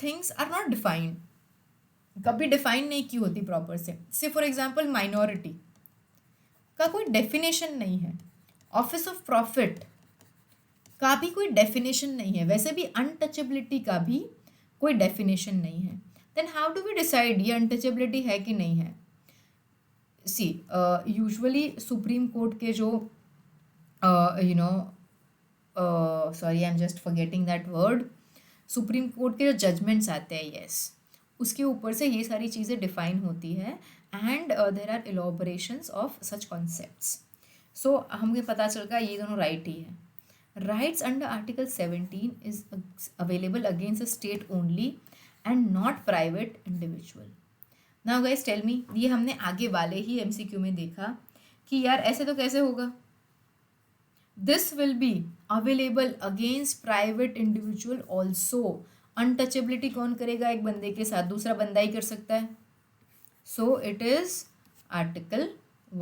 things are not defined. कभी डिफाइन नहीं की होती प्रॉपर से फॉर एग्जाम्पल माइनॉरिटी का कोई डेफिनेशन नहीं है. ऑफिस ऑफ प्रॉफिट का भी कोई डेफिनेशन नहीं है. वैसे भी अनटचेबिलिटी का भी कोई डेफिनेशन नहीं है. Then how do we decide ये अनटचेबिलिटी है कि नहीं है. सी यूजुअली सुप्रीम कोर्ट के जो sorry I am just forgetting that word, supreme court के जो जजमेंट्स आते हैं, यस, उसके ऊपर से ये सारी चीज़ें डिफाइन होती है and there are elaborations of such concepts. So हमें पता चल गया ये दोनों राइट ही है. Rights under Article 17 is available against a state only and not private individual. Now guys tell me, ये हमने आगे वाले ही MCQ में देखा कि यार ऐसे तो कैसे होगा. This will be available against private individual also. Untouchability कौन करेगा? एक बंदे के साथ दूसरा बंदा ही कर सकता है. So it is Article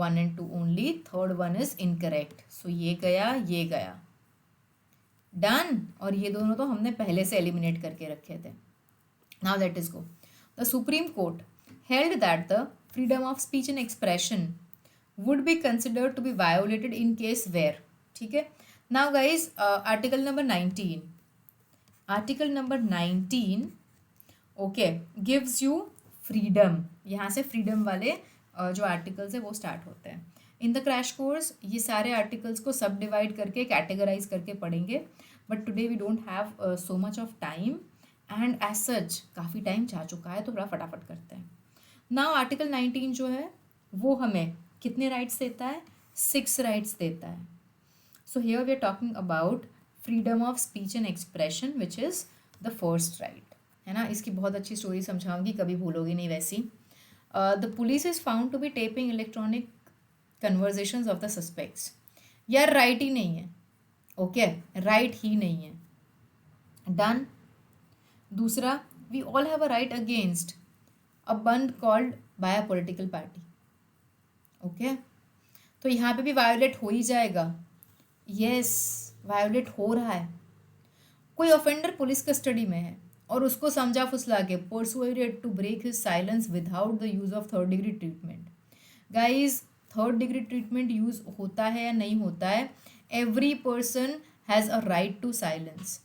1 and 2 only. Third one is incorrect. So ये गया डन. और ये दोनों तो हमने पहले से एलिमिनेट करके रखे थे. Now let us go. The supreme court held that the freedom of speech and expression would be considered to be violated in case where. ठीक है. Now guys article number 19, article number 19 okay gives you freedom. यहाँ से freedom वाले जो articles है वो start होते हैं. इन द क्रैश कोर्स ये सारे आर्टिकल्स को सब डिवाइड करके कैटेगराइज करके पढ़ेंगे, but today we don't have so much of time and as such काफ़ी टाइम जा चुका है तो थोड़ा फटाफट करते हैं. नाउ आर्टिकल 19 जो है वो हमें कितने राइट्स देता है? 6 राइट्स देता है. So here we are talking about freedom of speech and expression which is the first right, है ना. इसकी बहुत अच्छी स्टोरी समझाऊंगी, कभी भूलोगी नहीं वैसी. The police is found to be tapping electronic conversations of the suspects. यार राइट ही नहीं है. ओके, राइट ही नहीं है. डन. दूसरा, we all have a right against a bandh called by a political party. Okay, तो यहाँ पे भी वायोलेट हो ही जाएगा. यस, वायोलेट हो रहा है. कोई ऑफेंडर पुलिस कस्टडी में है और उसको समझा फुसला के persuaded to break his silence without the use of third degree treatment. Guys third degree treatment use होता है या नहीं होता है? Every person has a right to silence.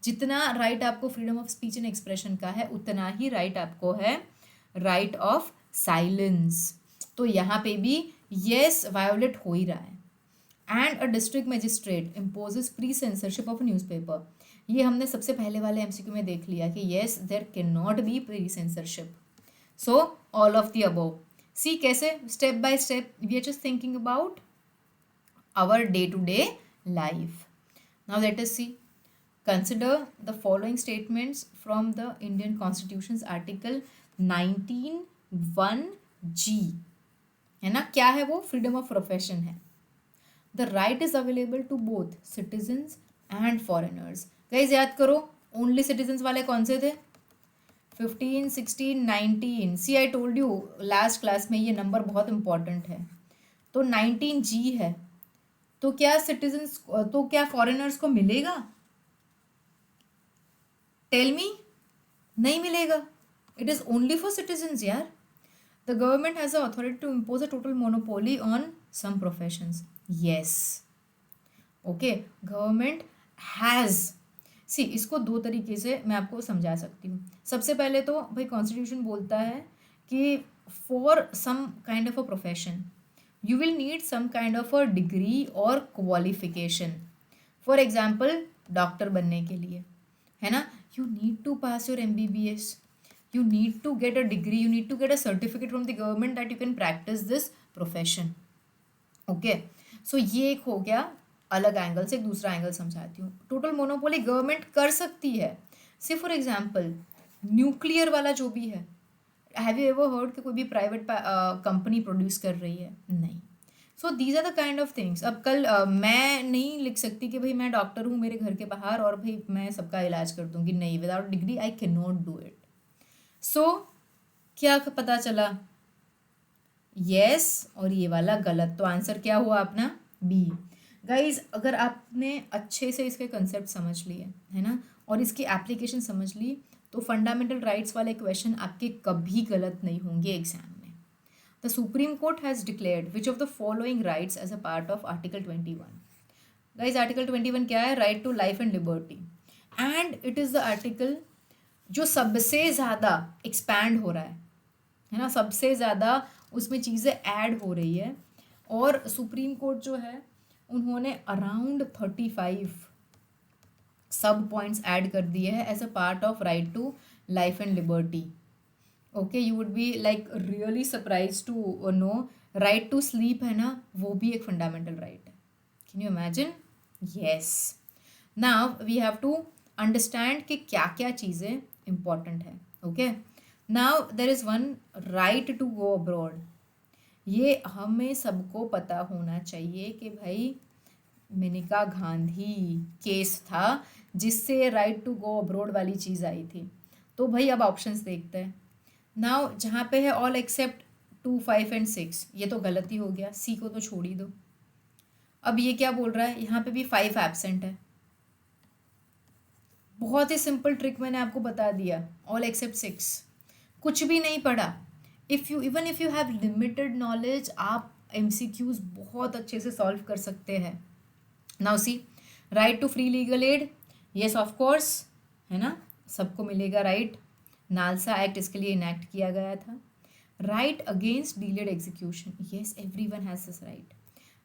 जितना राइट आपको freedom of speech and expression का है उतना ही राइट आपको है राइट ऑफ साइलेंस। तो यहाँ पे भी यस वायोलेट हो ही रहा है। And a district magistrate imposes pre censorship of newspaper. ये हमने सबसे पहले वाले एमसीक्यू में देख लिया कि yes there can not be pre censorship. So all of the above. See कैसे step by step we are just thinking about our day-to-day life. Now let us see. Consider the following statements from the Indian Constitution's Article 19(1)(g). है ना, क्या है वो? Freedom of profession है। The right is available to both citizens and foreigners. Guys याद करो, only citizens वाले कौन से थे? 15, 16, 19। See I told you last class में ये नंबर बहुत इंपॉर्टेंट है। तो 19(g) है, तो क्या सिटीजन्स, तो क्या फॉरेनर्स को मिलेगा? टेल मी, नहीं मिलेगा। It is only for citizens यार। The government has a authority to impose a total monopoly on some professions. Yes, okay, government has. See, इसको दो तरीके से मैं आपको समझा सकती हूँ। सबसे पहले तो भाई कॉन्स्टिट्यूशन बोलता है कि for some kind of a profession you will need some kind of a degree or qualification. For example, doctor बनने के लिए, है ना, you need to pass your MBBS, you need to get a degree, you need to get a certificate from the government that you can practice this profession. Okay, so ये एक हो गया अलग एंगल से। एक दूसरा एंगल समझाती हूँ। टोटल मोनोपोली गवर्नमेंट कर सकती है। से फॉर एग्जाम्पल न्यूक्लियर वाला जो भी है, हैव यू एवर हर्ड कि कोई भी प्राइवेट कंपनी प्रोड्यूस कर रही है? नहीं। So these are the kind of things. अब कल मैं नहीं लिख सकती कि भाई मैं डॉक्टर हूँ मेरे घर के बाहर और भाई मैं सबका इलाज कर दूंगी। नहीं, without degree I can not do it. So क्या पता चला? यस और ये वाला गलत। तो आंसर क्या हुआ अपना? बी। गाइज, अगर आपने अच्छे से इसके कंसेप्ट समझ लिए, है ना, और इसकी एप्लीकेशन समझ ली, तो फंडामेंटल राइट्स वाले क्वेश्चन आपके कभी गलत नहीं होंगे एग्जाम में। The supreme court has declared which of the following rights as a part of article 21। Guys, article 21 क्या है? Right to life and liberty. And it is the article जो सबसे ज़्यादा एक्सपैंड हो रहा है ना, सबसे ज़्यादा उसमें चीज़ें ऐड हो रही है। और सुप्रीम कोर्ट जो है उन्होंने अराउंड 35 सब पॉइंट्स ऐड कर दिए हैं as a part of right to life and liberty. Okay, you would be like really surprise to know right to sleep है ना, वो भी एक फंडामेंटल राइट है। Can you imagine? Yes. Now we have to understand कि क्या क्या चीज़ें इंपॉर्टेंट है। Okay, now there is one right to go abroad. ये हमें सबको पता होना चाहिए कि भाई मेनका गांधी केस था जिससे राइट टू गो अब्रॉड वाली चीज़ आई थी। तो भाई अब ऑप्शंस देखते हैं। नाउ जहाँ पे है ऑल एक्सेप्ट 2, 5 एंड 6, ये तो गलती हो गया, सी को तो छोड़ ही दो। अब ये क्या बोल रहा है? यहाँ पे भी 5 एब्सेंट है। बहुत ही सिंपल ट्रिक मैंने आपको बता दिया, ऑल एक्सेप्ट 6। कुछ भी नहीं पढ़ा, even if you have limited knowledge, आप MCQs बहुत अच्छे से सॉल्व कर सकते हैं। Now see, right to free legal aid, yes of course, है ना, सबको मिलेगा राइट। नालसा एक्ट इसके लिए इनैक्ट किया गया था। Right against delayed execution, yes everyone has this right.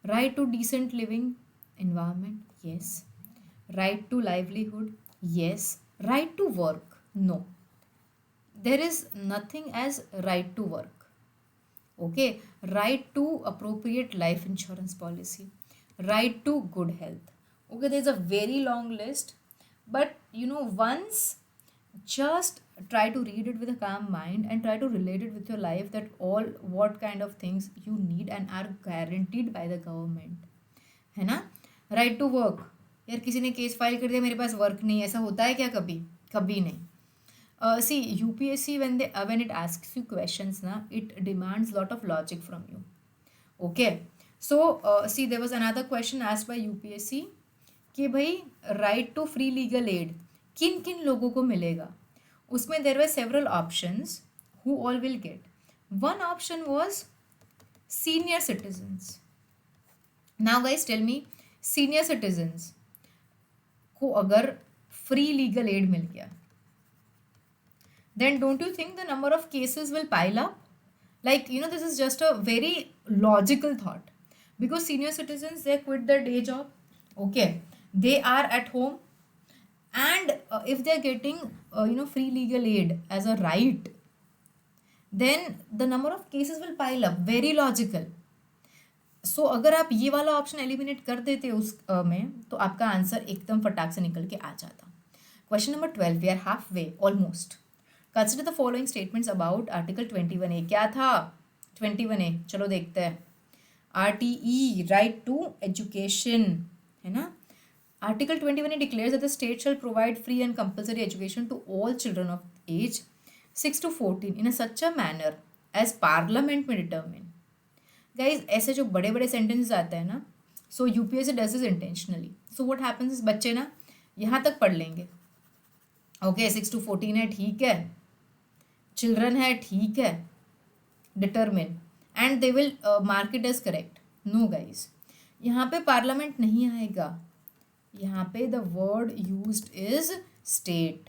Right to decent living environment, yes. Right to livelihood, yes. Right to work, no, there is nothing as right to work. Okay, right to appropriate life insurance policy, right to good health. Okay, there's a very long list, but you know, once just try to read it with a calm mind and try to relate it with your life, that all what kind of things you need and are guaranteed by the government, है ना। right to work, यार किसी ने case file कर दिया, मेरे पास work नहीं, ऐसा होता है क्या कभी? कभी नहीं। See, UPSC when it asks you questions na, it demands lot of logic from you. Okay, so see, there was another question asked by UPSC कि भाई right to free legal aid किन किन लोगों को मिलेगा? उसमें there were several options who all will get. One option was senior citizens. Now guys tell me, senior citizens को अगर free legal aid मिल गया, then don't you think the number of cases will pile up? Like, this is just a very logical thought. Because senior citizens, they quit their day job. Okay. They are at home. And if they're getting, free legal aid as a right, then the number of cases will pile up. Very logical. सो अगर आप ये वाला option eliminate कर देते उस में, तो आपका आंसर एकदम फटाक से निकल के आ जाता. Question number 12, we are half way almost. Consider the following statements about article 21A. क्या था 21A? चलो देखते हैं. RTE, राइट टू एजुकेशन, है ना. Article 21A declares that the state shall provide free and compulsory education to all children of age 6 to 14 in a such a manner as Parliament may determine. Guys, ऐसे जो बड़े बड़े sentences आते हैं ना, so UPSC does this intentionally. So what happens इस बच्चे ना यहाँ तक पढ़ लेंगे. ओके 6 to 14 है, ठीक है. चिल्ड्रन है, ठीक है. Determine and they will mark it as correct. No guys, यहाँ पे पार्लियामेंट नहीं आएगा. यहाँ पे the word used is state.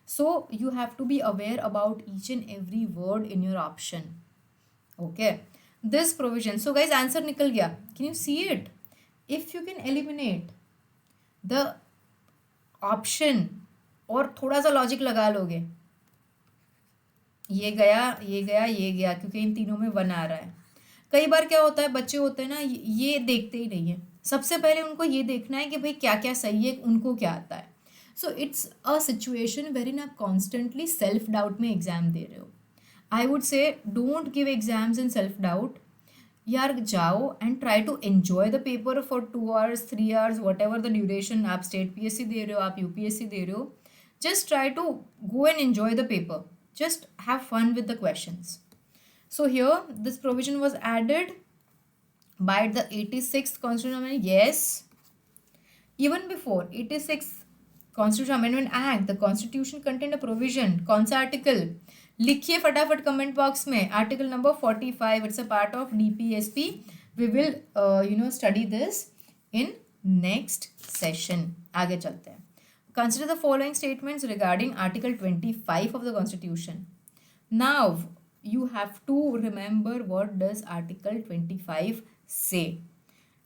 So you have to be aware about each and every word in your option. Okay, this provision. So guys answer निकल गया. Can you see it? If you can eliminate the option और थोड़ा सा logic लगा लोगे, ये गया ये गया ये गया, क्योंकि इन तीनों में वन आ रहा है. कई बार क्या होता है, बच्चे होते हैं ना, ये देखते ही नहीं है. सबसे पहले उनको ये देखना है कि भाई क्या क्या सही है, उनको क्या आता है. So it's a situation where in आप कॉन्स्टेंटली सेल्फ डाउट में एग्जाम दे रहे हो. I would say don't give exams in self doubt. यार जाओ and try to enjoy the paper for 2 hours 3 hours whatever the duration. आप state PSC दे रहे हो, आप यूपीएससी दे रहे हो, just try to go and enjoy the paper. Just have fun with the questions. So here this provision was added by the 86th Constitutional Amendment. Yes, even before 86th Constitutional Amendment Act, the Constitution contained a provision. कौन सा article? लिखिए फटाफट comment box में. Article number 45. It's a part of DPSP. We will study this in next session. आगे चलते हैं. Consider the following statements regarding Article 25 of the Constitution. Now, you have to remember what does Article 25 say.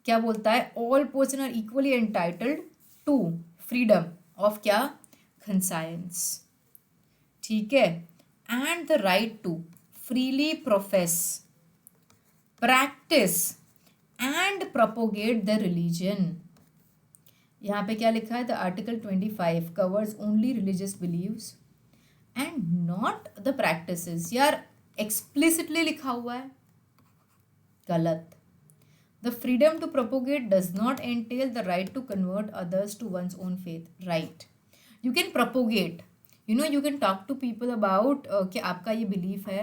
क्या बोलता है? All persons are equally entitled to freedom of क्या? conscience. ठीक है? And the right to freely profess, practice and propagate the religion. यहाँ पे क्या लिखा है? The article 25 covers only religious believes and not the practices. यार एक्सप्लिसिटली लिखा हुआ है, गलत. The freedom to propagate does not entail the right to convert others to one's own faith. Right, you can propagate, you can talk to people about कि आपका ये belief है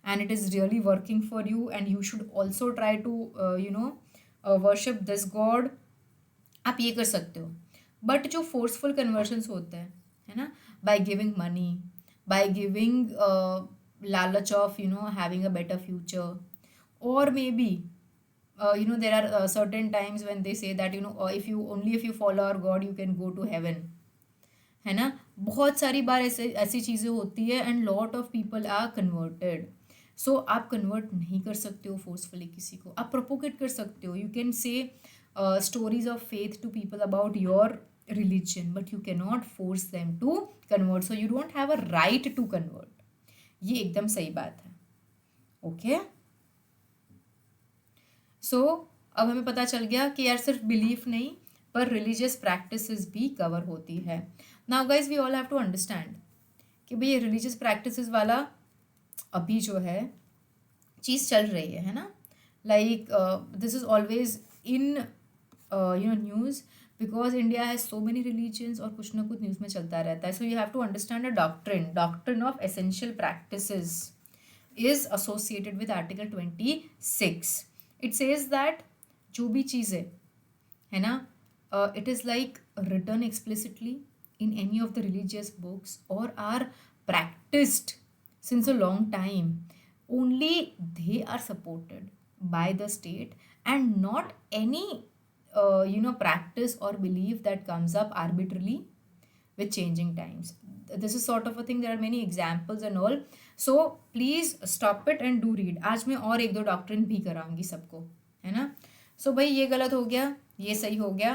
and it is really working for you and you should also try to worship this god. आप ये कर सकते हो. But जो फोर्सफुल कन्वर्शंस होते हैं, है ना, by giving money, by giving लालच of having a better future, और maybe there are certain times when they say that if you follow our god you can go to heaven, है ना. बहुत सारी बार ऐसी चीज़ें होती है and lot of people are converted. So आप कन्वर्ट नहीं कर सकते हो फोर्सफुली किसी को. आप प्रोपोगेट कर सकते हो. You can say stories of faith to people about your religion, but you cannot force them to convert. So you don't have a right to convert. ये एकदम सही बात है. ओके, सो अब हमें पता चल गया कि यार सिर्फ बिलीफ नहीं पर रिलीजियस प्रैक्टिसेस भी कवर होती है. Now guys we all have to understand कि भाई ये रिलीजियस प्रैक्टिसेस वाला अभी जो है चीज़ चल रही है ना. Like this is always in news because India has so many religions और कुछ ना कुछ न्यूज़ में चलता रहता है. So you have to understand a doctrine of essential practices is associated with article 26. It says that जो भी चीज़ें है ना, it is like written explicitly in any of the religious books or are practiced since a long time, only they are supported by the state and not any practice or belief that comes up arbitrarily with changing times. this is sort of a thing, there are many examples and all, so please stop it and do read. आज मैं और एक दो doctrine भी कराऊंगी सबको, है ना. सो भाई ये गलत हो गया, ये सही हो गया,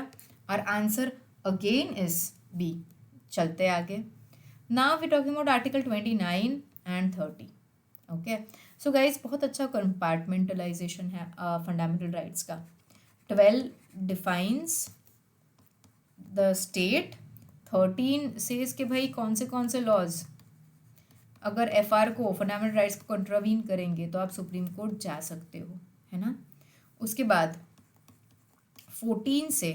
और आंसर अगेन इज बी. चलते आगे. Now we talking about article 29 and 30. Okay, so guys बहुत अच्छा कंपार्टमेंटलाइजेशन है फंडामेंटल राइट्स का. 12 डिफाइंस द स्टेट. 13 सेज कि भाई कौन से लॉज अगर एफआर को, फंडामेंटल राइट्स को कंट्रावीन करेंगे तो आप सुप्रीम कोर्ट जा सकते हो, है ना. उसके बाद 14 से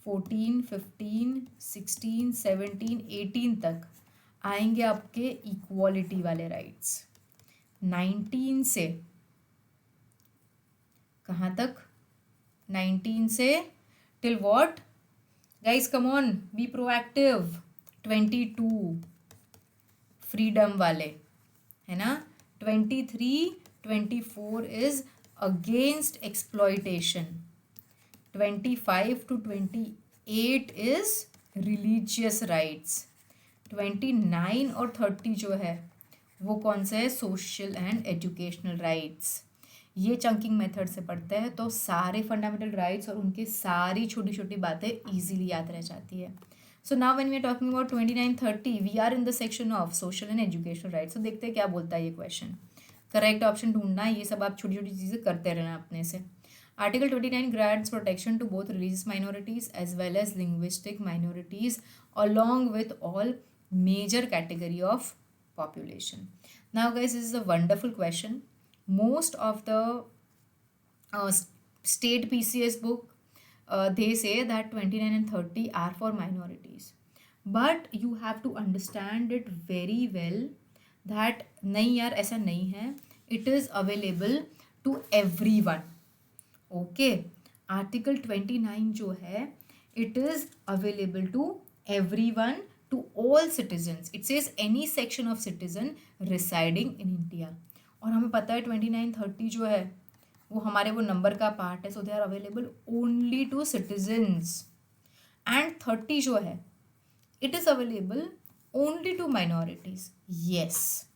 14, 15, 16, 17, 18 तक आएंगे आपके इक्वालिटी वाले राइट्स. 19 से कहाँ तक? 19 से till what guys, come on, be proactive. 22 freedom वाले, है ना. 23, 24 is against exploitation. 25 to 28 is religious rights. 29 और 30 जो है वो कौन सा है? Social and educational rights. ये चंकिंग मेथड से पढ़ते हैं तो सारे फंडामेंटल राइट्स और उनकी सारी छोटी छोटी बातें इजीली याद रह जाती है. So now when we are talking about 29, 30 we are in the section of social and educational rights. तो देखते हैं क्या बोलता है ये क्वेश्चन. करेक्ट ऑप्शन ढूंढना है, ये सब आप छोटी छोटी चीज़ें करते रहना अपने से. Article 29 grants protection to both religious minorities as well as linguistic minorities along with all major category of population. Now guys, this is a wonderful question. Most of the state PCS book, they say that 29 and 30 are for minorities. But you have to understand it very well that नहीं यार ऐसा नहीं है. It is available to everyone. Okay, article 29 जो है it is available to everyone, to all citizens. It says any section of citizen residing in India. और हमें पता है 29, 30 जो है वो हमारे वो नंबर का पार्ट है, so they are available only to citizens. And 30 जो है it is available only to minorities. Yes,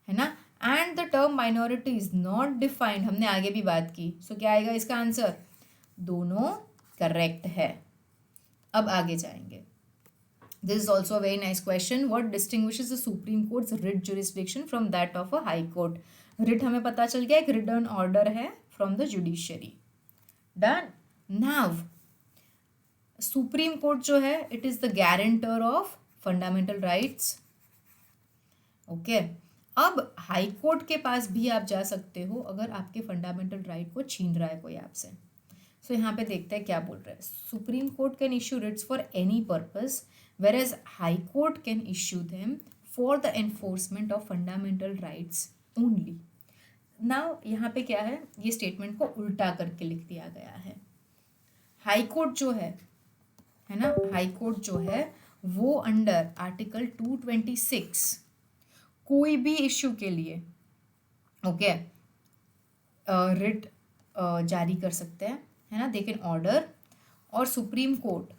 है ना. And the term minority is not defined, हमने आगे भी बात की. सो क्या आएगा इसका आंसर? दोनों करेक्ट है. अब आगे जाएंगे. This is also a very nice question. What distinguishes the supreme courts writ jurisdiction from that of a high court? Writ हमें पता चल गया, एक रिटर्न ऑर्डर है from the judiciary. Done. Now supreme court जो है it is the guarantor of fundamental rights. Okay, अब high court के पास भी आप जा सकते हो अगर आपके फंडामेंटल राइट को छीन रहा है कोई आपसे. सो यहाँ पे देखते हैं क्या बोल रहा है. Supreme Court can issue writs for any purpose whereas high court can issue them for the enforcement of fundamental rights only. Now यहाँ पे क्या है, ये स्टेटमेंट को उल्टा करके लिख दिया गया है. हाई कोर्ट जो है ना, हाई कोर्ट जो है वो अंडर आर्टिकल 226 कोई भी इश्यू के लिए ओके रिट जारी कर सकते हैं, है ना. They can order. और Supreme Court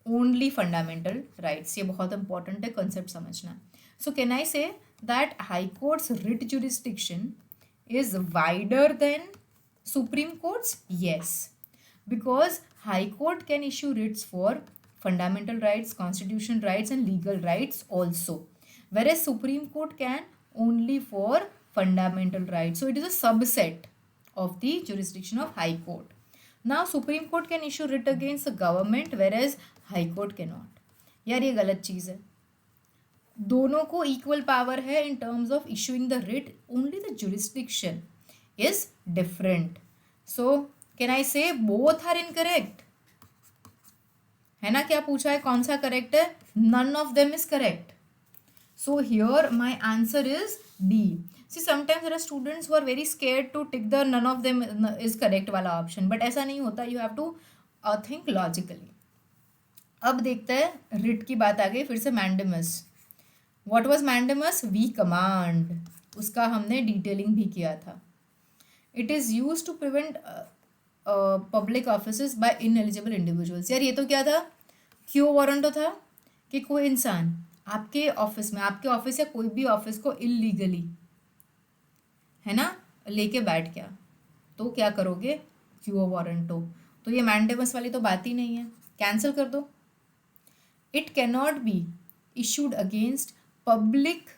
only fundamental rights. ये बहुत इंपॉर्टेंट है कंसेप्ट समझना. सो can I say that high courts writ jurisdiction is wider than supreme courts? Yes, because high court can issue writs for fundamental rights, constitution rights and legal rights also, whereas Supreme Court can only for fundamental rights. So it is a subset of the jurisdiction of High Court. Now Supreme Court can issue writ against the government whereas High Court cannot. यार ये गलत चीज़ है. दोनों को equal power है in terms of issuing the writ, only the jurisdiction is different. So can I say both are incorrect? है ना. क्या पूछा है, कौन सा करेक्ट है? None of them is correct. So here my answer is D. See sometimes there are students who are very scared to tick the none of them is correct वाला option, but ऐसा नहीं होता. You have to think logically. अब देखते हैं writ की बात आ गई फिर से. Mandamus. What was mandamus? We command. उसका हमने डिटेलिंग भी किया था. It is used to prevent public offices by ineligible individuals. यार ये तो क्या था? क्यों वारंट था कि कोई इंसान आपके ऑफिस में, आपके ऑफिस या कोई भी ऑफिस को इलीगली, है ना, लेके बैठ गया, तो क्या करोगे? Quo warranto. तो ये मैंडेमस वाली तो बात ही नहीं है, कैंसिल कर दो। It can not be issued against public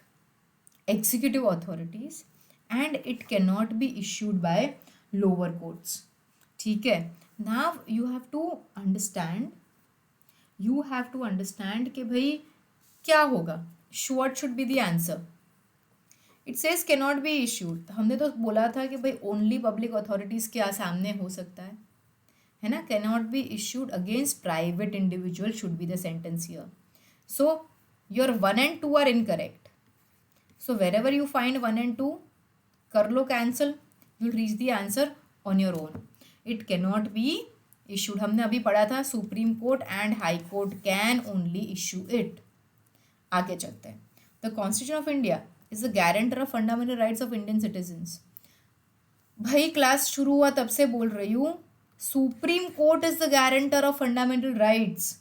executive authorities and it cannot be issued by lower courts. ठीक है, now you have to understand कि भाई क्या होगा, what should be the answer. It says cannot be issued, हमने तो बोला था कि भाई only public authorities के सामने हो सकता है ना. cannot be issued against private individual should be the sentence here. So your 1 and 2 are incorrect. So wherever you find 1 and 2, कर लो cancel, you'll reach the answer on your own. It cannot be issued, हमने अभी पढ़ा था Supreme Court and high court can only issue it. आगे चलते हैं. The constitution of India is the guarantor of fundamental rights of Indian citizens. भाई class शुरू हुआ तब से बोल रही हूँ, Supreme Court is the guarantor of fundamental rights,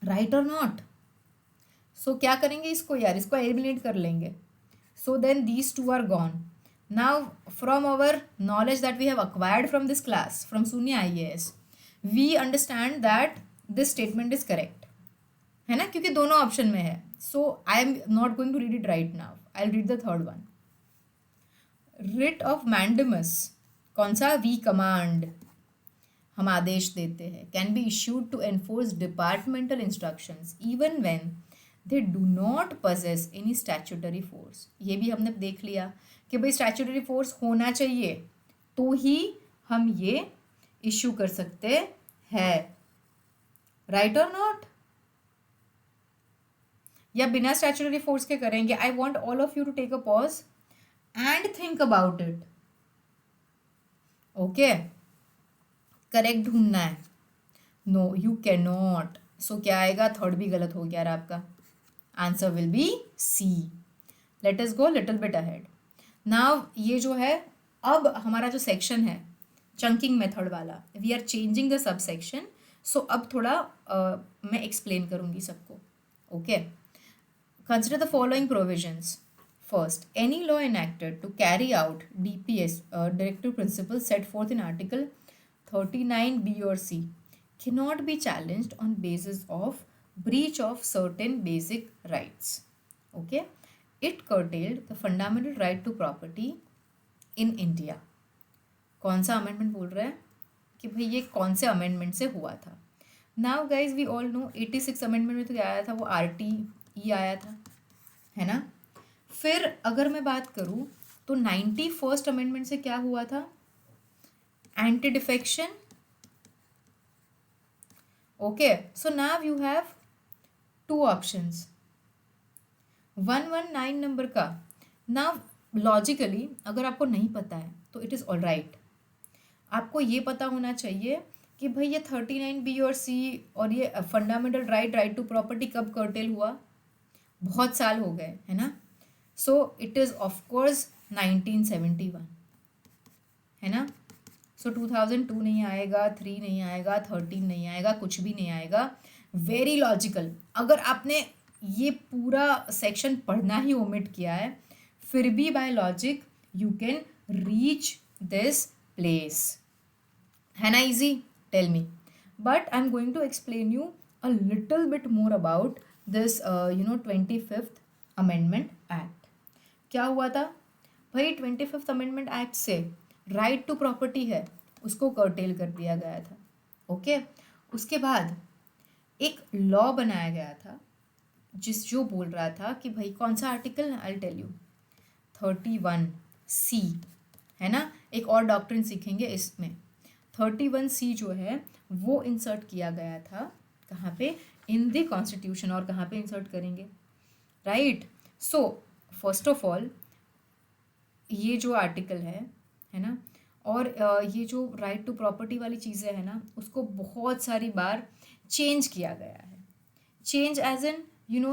right और नॉट. सो क्या करेंगे इसको यार, इसको एलिमिनेट कर लेंगे. So then these two are gone. Now from our knowledge that we have acquired from this class, from Sunya IAS, we understand that this statement is correct, है ना, क्योंकि दोनों ऑप्शन में है. So I am not going to read it right now, I will read the third one. Writ of mandamus, कौन सा? We command, हम आदेश देते हैं. Can be issued to enforce departmental instructions even when they do not possess any statutory force. ये भी हमने देख लिया कि भाई स्टैच्यूटरी फोर्स होना चाहिए तो ही हम ये इश्यू कर सकते हैं, राइट और नॉट, या बिना स्टैच्यूटरी फोर्स के करेंगे. I want all of you to take a pause and think about it. Okay, correct ढूंढना है. No you can not. So क्या आएगा? थर्ड भी गलत हो गया आपका. Answer will be C. Let us go little bit ahead. Now ये जो है, अब हमारा जो सेक्शन है चंकिंग मेथड वाला, we are changing the sub section. So अब थोड़ा मैं एक्सप्लेन करूंगी सबको. Okay, consider the following provisions. First, any law enacted to carry out DPS, Directive Principles set forth in Article 39B or C, cannot be challenged on basis of breach of certain basic rights. Okay, it curtailed the fundamental right to property in India. कौन सा amendment बोल रहा है कि भाई ये कौन से अमेंडमेंट से हुआ था? Now guys we all know 86 amendment में तो क्या आया था, वो RTE आया था, है ना. फिर अगर मैं बात करूं तो 91st अमेंडमेंट से क्या हुआ था? Anti defection. Okay, so now you have two options. 119 number का. नाउ लॉजिकली अगर आपको नहीं पता है तो इट इज़ ऑल राइट. आपको ये पता होना चाहिए कि भाई ये 39B और C और ये फंडामेंटल राइट टू प्रॉपर्टी कब कर्टेल हुआ? बहुत साल हो गए, है ना. So it is of course 1971, है ना. सो 2002 नहीं आएगा, 3 नहीं आएगा, 13 नहीं आएगा, कुछ भी नहीं आएगा. Very logical. अगर आपने ये पूरा सेक्शन पढ़ना ही ओमिट किया है, फिर भी by logic you can reach this place, है ना. Easy? Tell me. But I am going to explain you a little bit more about this 25th amendment act. क्या हुआ था भाई? 25th अमेंडमेंट एक्ट से राइट टू प्रॉपर्टी है उसको cartel कर दिया गया था. ओके, उसके बाद एक लॉ बनाया गया था जो बोल रहा था कि भाई कौन सा article? I tell you, 31C, है ना. एक और डॉक्ट्रिन सीखेंगे इसमें. 31C जो है वो इंसर्ट किया गया था कहाँ पे? इन द कॉन्स्टिट्यूशन. और कहाँ पे इंसर्ट करेंगे? Right. So first of all ये जो आर्टिकल है ना, और ये जो राइट टू प्रॉपर्टी वाली चीज़ें हैं ना, उसको बहुत सारी बार चेंज किया गया है. Change as in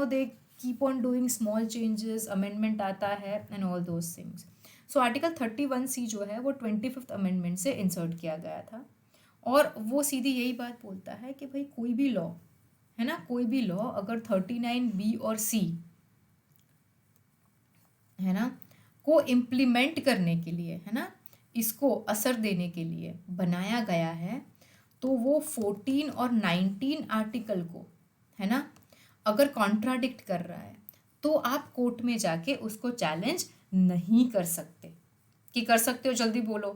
they keep on doing small changes, amendment आता है and all those things. So article 31C जो है वो 25th अमेंडमेंट से इंसर्ट किया गया था. और वो सीधी यही बात बोलता है कि भाई कोई भी लॉ, है ना, कोई भी लॉ अगर 39B और C, है ना, को इम्प्लीमेंट करने के लिए, है ना, इसको असर देने के लिए बनाया गया है, तो वो 14 और 19 आर्टिकल को, है ना, अगर कॉन्ट्राडिक्ट कर रहा है तो आप कोर्ट में जाके उसको चैलेंज नहीं कर सकते। कि कर सकते हो, जल्दी बोलो।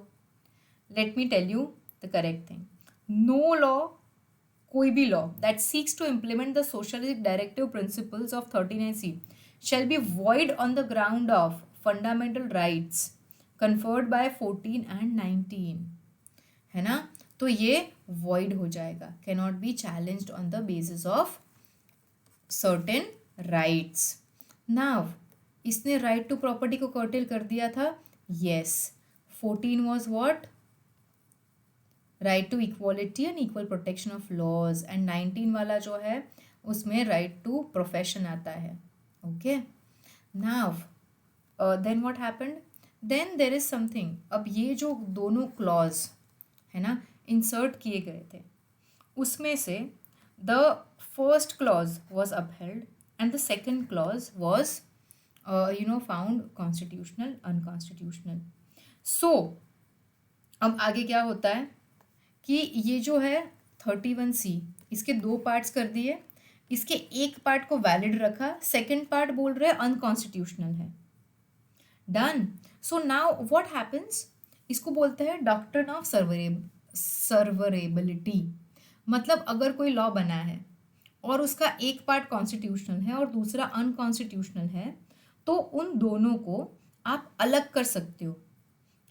Let me tell you the correct thing. No law, कोई भी law that seeks to implement the socialistic directive principles of 39C shall be void on the ground of fundamental rights conferred by 14 and 19, है ना, तो ये void हो जाएगा, cannot be challenged on the basis of certain rights. Now इसने right to property को curtail कर दिया था, yes. 14 was what? Right to equality and equal protection of laws, and 19 वाला जो है उसमें राइट टू प्रोफेशन आता है। Okay, now then what happened, then there is something. अब ये जो दोनों क्लॉज है ना इंसर्ट किए गए थे, उसमें से the first clause was upheld and the second clause was found constitutional unconstitutional. So अब आगे क्या होता है कि ये जो है 31C, इसके दो पार्ट्स कर दिए, इसके एक पार्ट को वैलिड रखा, सेकंड पार्ट बोल रहे अनकॉन्स्टिट्यूशनल है। Done. So now what happens, इसको बोलते हैं डॉक्ट्रिन ऑफ सर्वरेबिलिटी। मतलब अगर कोई लॉ बना है और उसका एक पार्ट कॉन्स्टिट्यूशनल है और दूसरा अनकॉन्स्टिट्यूशनल है, तो उन दोनों को आप अलग कर सकते हो,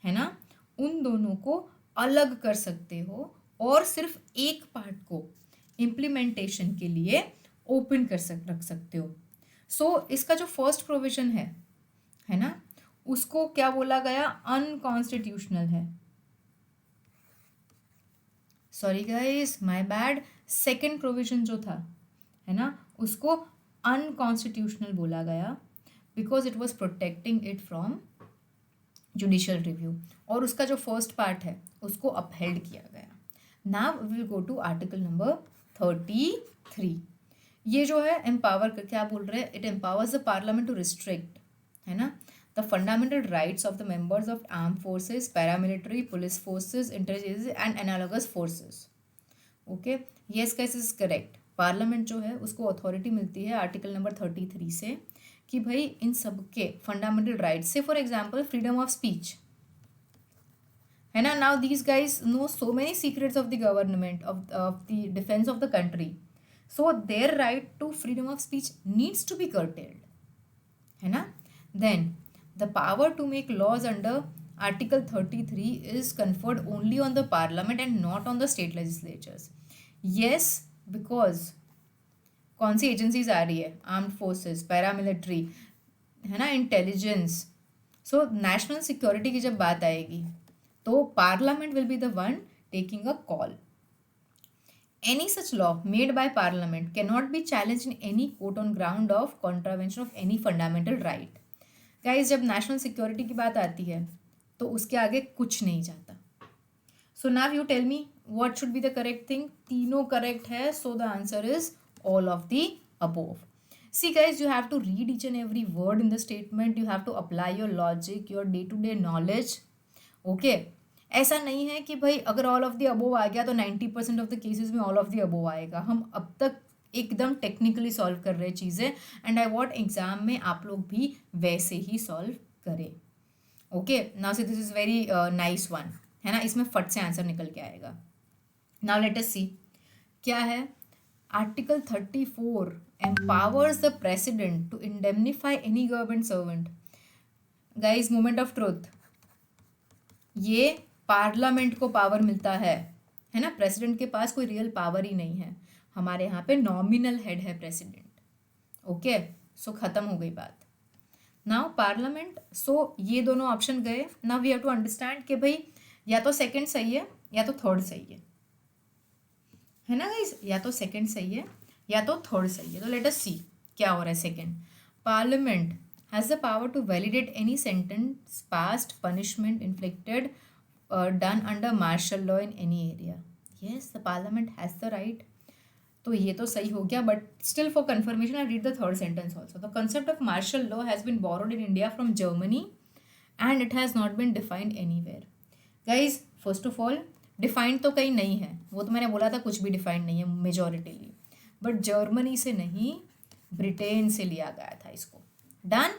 है ना, उन दोनों को अलग कर सकते हो और सिर्फ एक पार्ट को इम्प्लीमेंटेशन के लिए ओपन रख सकते हो। सो इसका जो फर्स्ट प्रोविजन है ना, उसको क्या बोला गया, अनकॉन्स्टिट्यूशनल है। Sorry guys, my bad. Second provision जो था, है ना, उसको अनकॉन्स्टिट्यूशनल बोला गया because it was protecting it from judicial review, और उसका जो फर्स्ट पार्ट है उसको अपहेल्ड किया गया। Now we will go to article number 33। ये जो है एम्पावर कर, क्या बोल रहे हैं, it empowers the parliament to restrict, है ना, the fundamental rights of the members of arm forces, paramilitary, police forces, intelligence and analogous forces. Okay, yes guys, is correct. Parliament जो है उसको अथॉरिटी मिलती है आर्टिकल नंबर 33 से कि भाई इन सब के फंडामेंटल राइट्स से, for example freedom of speech, है ना। Now these guys know so many secrets of the government of the defence of the country, so their right to freedom of speech needs to be curtailed, है ना। Then the power to make laws under article 33 is conferred only on the parliament and not on the state legislatures. Yes, because कौन सी agencies आ रही है, armed forces, paramilitary, है ना, intelligence. So national security की जब बात आएगी तो parliament will be the one taking a call. Any such law made by parliament can not B challenge in any court on ground of contravention of any fundamental right. Guys, जब national security की बात आती है तो उसके आगे कुछ नहीं जाता। So now you tell me what should be the correct thing. तीनों करेक्ट है, so the answer is all of the above. See guys, you have to read each and every word in the statement. You have to apply your logic, your day to day knowledge. Okay, ऐसा नहीं है कि भाई अगर all of the above आ गया तो 90% of the cases में all of the above आएगा। हम अब तक एकदम टेक्निकली सॉल्व कर रहे चीज़ें, एंड आई वॉन्ट एग्जाम में आप लोग भी वैसे ही सॉल्व करें। ओके, नाउ से this is very nice one, है ना, इसमें फट से आंसर निकल के आएगा। नाउ लेट अस सी क्या है। Article 34 empowers the president to indemnify any government servant. Guys, moment of truth, ये पार्लियामेंट को पावर मिलता है ना, प्रेसिडेंट के पास कोई रियल पावर ही नहीं है। हमारे यहाँ पे नॉमिनल हेड है प्रेसिडेंट। ओके, सो खत्म हो गई बात। नाउ पार्लियामेंट, सो ये दोनों ऑप्शन गए। Now we have to understand कि भाई या तो सेकंड सही है या तो थर्ड सही है ना गाइज, या तो सेकंड सही है या तो थर्ड सही है। तो लेट अस सी क्या हो रहा है। Second, parliament has the power to validate any sentence, passed, punishment inflicted, done under martial law in any area. Yes, the parliament has the right तो ये तो सही हो गया, but still for confirmation I read the third sentence also. The concept of martial law has been borrowed in India from Germany and it has not been defined anywhere. Guys first of all defined तो कहीं नहीं है, वो तो मैंने बोला था कुछ भी डिफाइंड नहीं है मेजोरिटीली, बट जर्मनी से नहीं ब्रिटेन से लिया गया था इसको. Done.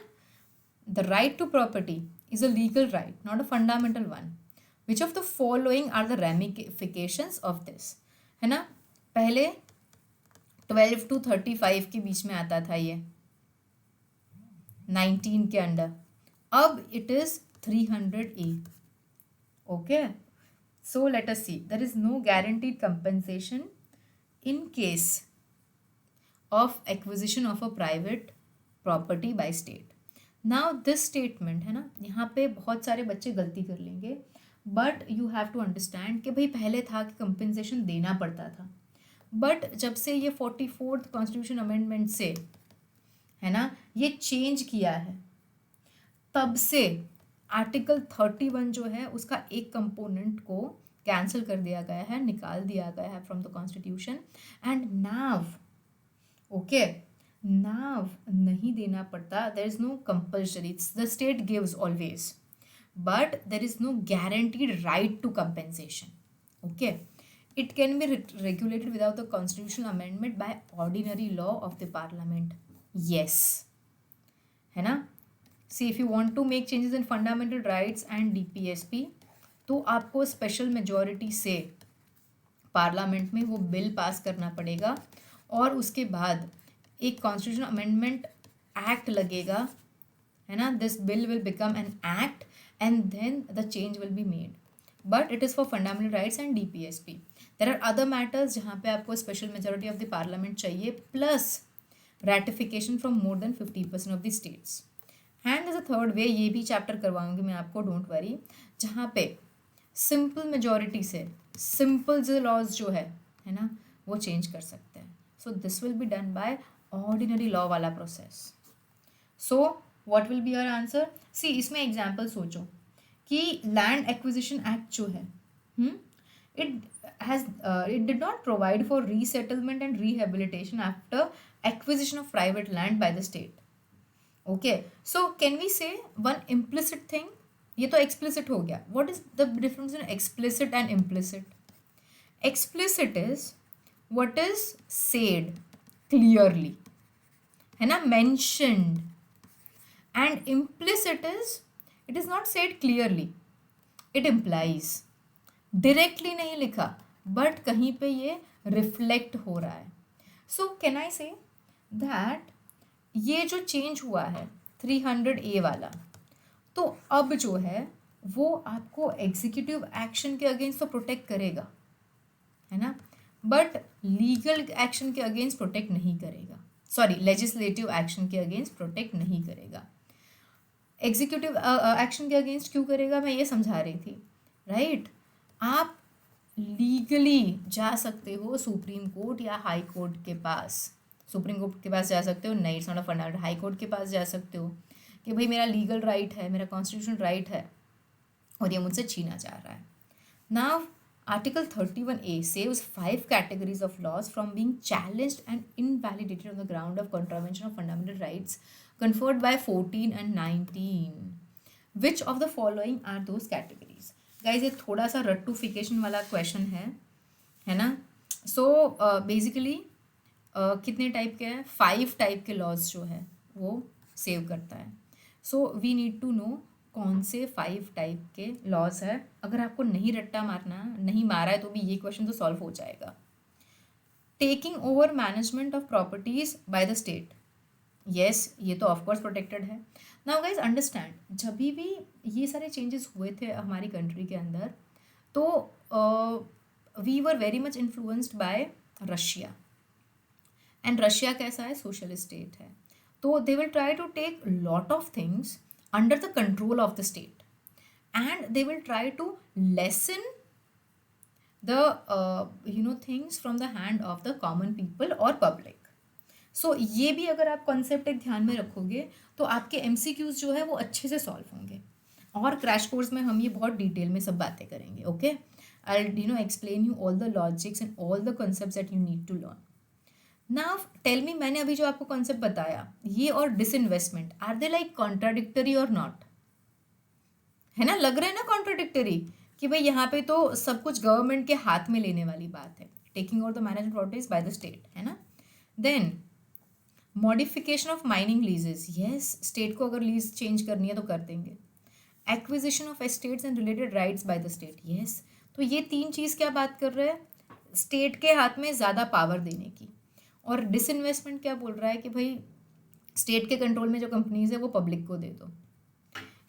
The right to property is a legal right, not a fundamental one. Which of the following are the ramifications of this, है ना. पहले 12 to 35 के बीच में आता था ये 19 के अंडर, अब it is 300A. Okay, so let us see. There is no guaranteed compensation in case of acquisition of a private property by state. Now this statement है ना, यहाँ पे बहुत सारे बच्चे गलती कर लेंगे, but you have to understand कि भाई पहले था कि कंपेंसेशन देना पड़ता था, बट जब से ये 44th कॉन्स्टिट्यूशन अमेंडमेंट से है ना ये चेंज किया है, तब से आर्टिकल 31 जो है उसका एक कंपोनेंट को कैंसिल कर दिया गया है, निकाल दिया गया है from the constitution. And now okay, now नहीं देना पड़ता. There is no compulsory, the state gives always, but there is no guaranteed right to compensation. Okay, it can be regulated without the constitutional amendment by ordinary law of the parliament. Yes, है ना. See, if you want to make changes in fundamental rights and DPSP, तो आपको special majority से parliament में वो bill pass करना पड़ेगा, और उसके बाद एक कॉन्स्टिट्यूशन अमेंडमेंट एक्ट लगेगा, है ना. This bill will become an act and then the change will be made, but it is for fundamental rights and DPSP. There are other matters जहाँ पे आपको special majority of the Parliament चाहिए, plus ratification from more than 50% of the states. And as a third way, ये भी chapter करवाऊंगी मैं आपको, don't worry, जहाँ पे सिंपल मेजॉरिटी से सिंपल जो लॉज जो है ना, वो चेंज कर सकते हैं. So this will be done by ordinary law वाला process. So what will be your answer. See, इसमें एग्जाम्पल सोचो कि लैंड एक्विजिशन एक्ट जो है, it did not provide for resettlement and rehabilitation after acquisition of private land by the state. Okay, so can we say one implicit thing? ये तो explicit हो गया. What is the difference in explicit and implicit? Explicit is what is said clearly, है ना, mentioned, and implicit is it is not said clearly, it implies. Directly नहीं लिखा, but कहीं पे ये रिफ्लेक्ट हो रहा है. सो कैन आई से दैट ये जो चेंज हुआ है 300A वाला, तो अब जो है वो आपको एग्जीक्यूटिव एक्शन के अगेंस्ट तो प्रोटेक्ट करेगा, है ना, बट लीगल एक्शन के अगेंस्ट प्रोटेक्ट नहीं करेगा. सॉरी, लेजिस्लेटिव एक्शन के अगेंस्ट प्रोटेक्ट नहीं करेगा. एग्जीक्यूटिव एक्शन के अगेंस्ट क्यों करेगा, मैं ये समझा रही थी, राइट. आप लीगली जा सकते हो सुप्रीम कोर्ट या हाई कोर्ट के पास. सुप्रीम कोर्ट के पास जा सकते हो, नहीं, it's not a fundamental. High court के पास जा सकते हो कि भाई मेरा लीगल राइट है, मेरा कॉन्स्टिट्यूशनल राइट है, और ये मुझसे छीना जा रहा है. Now article 31A saves 5 categories of laws from being challenged and invalidated on the ground of contravention of fundamental rights conferred by 14 and 19. Which of the following are those categories? Guys, ये थोड़ा सा रट्टूफिकेशन वाला question है ना. So basically कितने type के हैं, 5 type के लॉज जो है वो सेव करता है. So we need to know कौन से 5 टाइप के लॉज है. अगर आपको नहीं रट्टा मारना, नहीं मारा है, तो भी ये क्वेश्चन तो सॉल्व हो जाएगा. Taking over management of properties by the state, yes, ये तो ऑफकोर्स प्रोटेक्टेड है. नाउ गाइज अंडरस्टैंड, जब भी ये सारे चेंजेस हुए थे हमारी कंट्री के अंदर, तो we were very much influenced by Russia. And Russia कैसा है, सोशलिस्ट स्टेट है. तो they will try to take lot of things under the control of the state, and they will try to lessen the things from the hand of the common people और public. सो ये भी अगर आप concept एक ध्यान में रखोगे तो आपके MCQs जो है वो अच्छे से सॉल्व होंगे. और क्रैश कोर्स में हम ये बहुत डिटेल में सब बातें करेंगे. Okay, I explain you all the logics and all the concepts that you need to learn. Now tell me, मैंने अभी जो आपको कॉन्सेप्ट बताया, ये और disinvestment, are they like contradictory और नॉट? है ना, लग रहा है ना कॉन्ट्राडिक्टरी, कि भाई यहाँ पे तो सब कुछ गवर्नमेंट के हाथ में लेने वाली बात है, taking over the management properties by the state, है ना. Then modification of mining leases, yes, state को अगर लीज चेंज करनी है तो कर देंगे. Acquisition of estates and related rights by the state, yes. तो ये तीन चीज़ क्या बात कर रहे हैं, स्टेट के हाथ में ज़्यादा पावर देने की. और डिसइन्वेस्टमेंट क्या बोल रहा है कि भाई स्टेट के कंट्रोल में जो कंपनीज है वो पब्लिक को दे दो.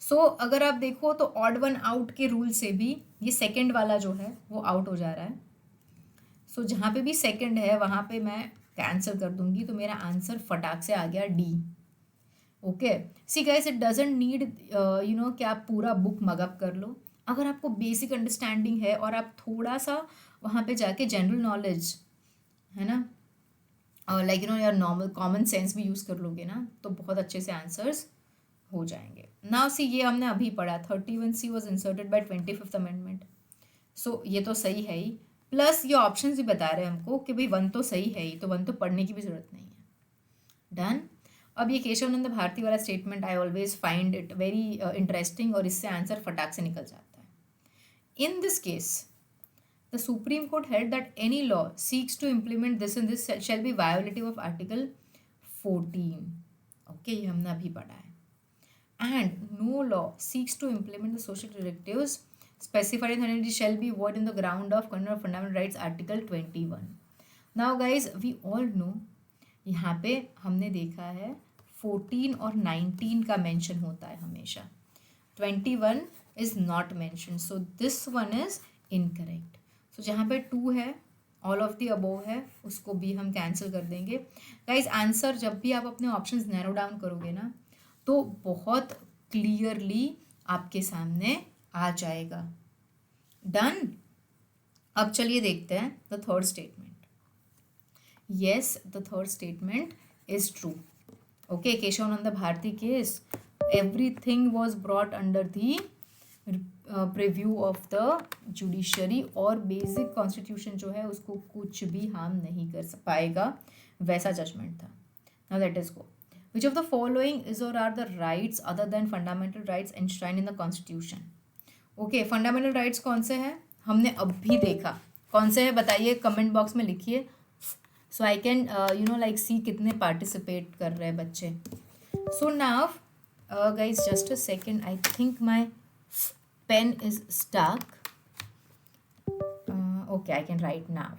सो अगर आप देखो तो ऑड वन आउट के रूल से भी ये सेकंड वाला जो है वो आउट हो जा रहा है. सो जहाँ पे भी सेकंड है वहाँ पे मैं कैंसिल कर दूंगी, तो मेरा आंसर फटाक से आ गया D. Okay, see guys, it doesn't need you know कि आप पूरा बुक मगअप कर लो. अगर आपको बेसिक अंडरस्टैंडिंग है और आप थोड़ा सा वहाँ पे जाके जनरल नॉलेज, है ना, लाइक यू नो यार नॉर्मल कॉमन सेंस भी यूज़ कर लोगे ना, तो बहुत अच्छे से आंसर्स हो जाएंगे. नाउ सी, ये हमने अभी पढ़ा 31C was inserted by 25th amendment. So ये तो सही है ही, प्लस ये ऑप्शन भी बता रहे हैं हमको कि भाई 1 तो सही है ही, तो 1 तो पढ़ने की भी जरूरत नहीं है. डन. अब ये केशवानंद भारती वाला statement I always find it very interesting, और इससे आंसर फटाक से निकल जाता है. In this case the Supreme Court held that any law seeks to implement this and this shall be violative of Article 14. Okay, ये हमने अभी पढ़ा है. And no law seeks to implement the social directives specified in 100 shall be void in the ground of fundamental rights Article 21. Now guys, we all know, यहाँ पे हमने देखा है 14 और 19 का मेंशन होता है हमेशा, 21 is not mention, so this one is incorrect. So जहाँ पे 2 है, ऑल ऑफ द अबोव है, उसको भी हम कैंसिल कर देंगे. गाइज आंसर जब भी आप अपने ऑप्शंस नैरो डाउन करोगे ना, तो बहुत क्लियरली आपके सामने आ जाएगा. डन. अब चलिए देखते हैं the third statement. Yes, the third statement is true. Okay, Kesavananda Bharati case, everything was brought under the purview of the judiciary, और बेसिक कॉन्स्टिट्यूशन जो है उसको कुछ भी हार्म नहीं कर पाएगा, वैसा जजमेंट था. Now let us go. Which of the following is और are the rights other than fundamental rights enshrined in the constitution? Okay, fundamental rights कौन से हैं हमने अभी देखा, कौन से हैं बताइए, कमेंट बॉक्स में लिखिए, so I can you know like see कितने पार्टिसिपेट कर रहे हैं बच्चे. So now guys just a second, I think my pen is stuck. Okay, I can write now.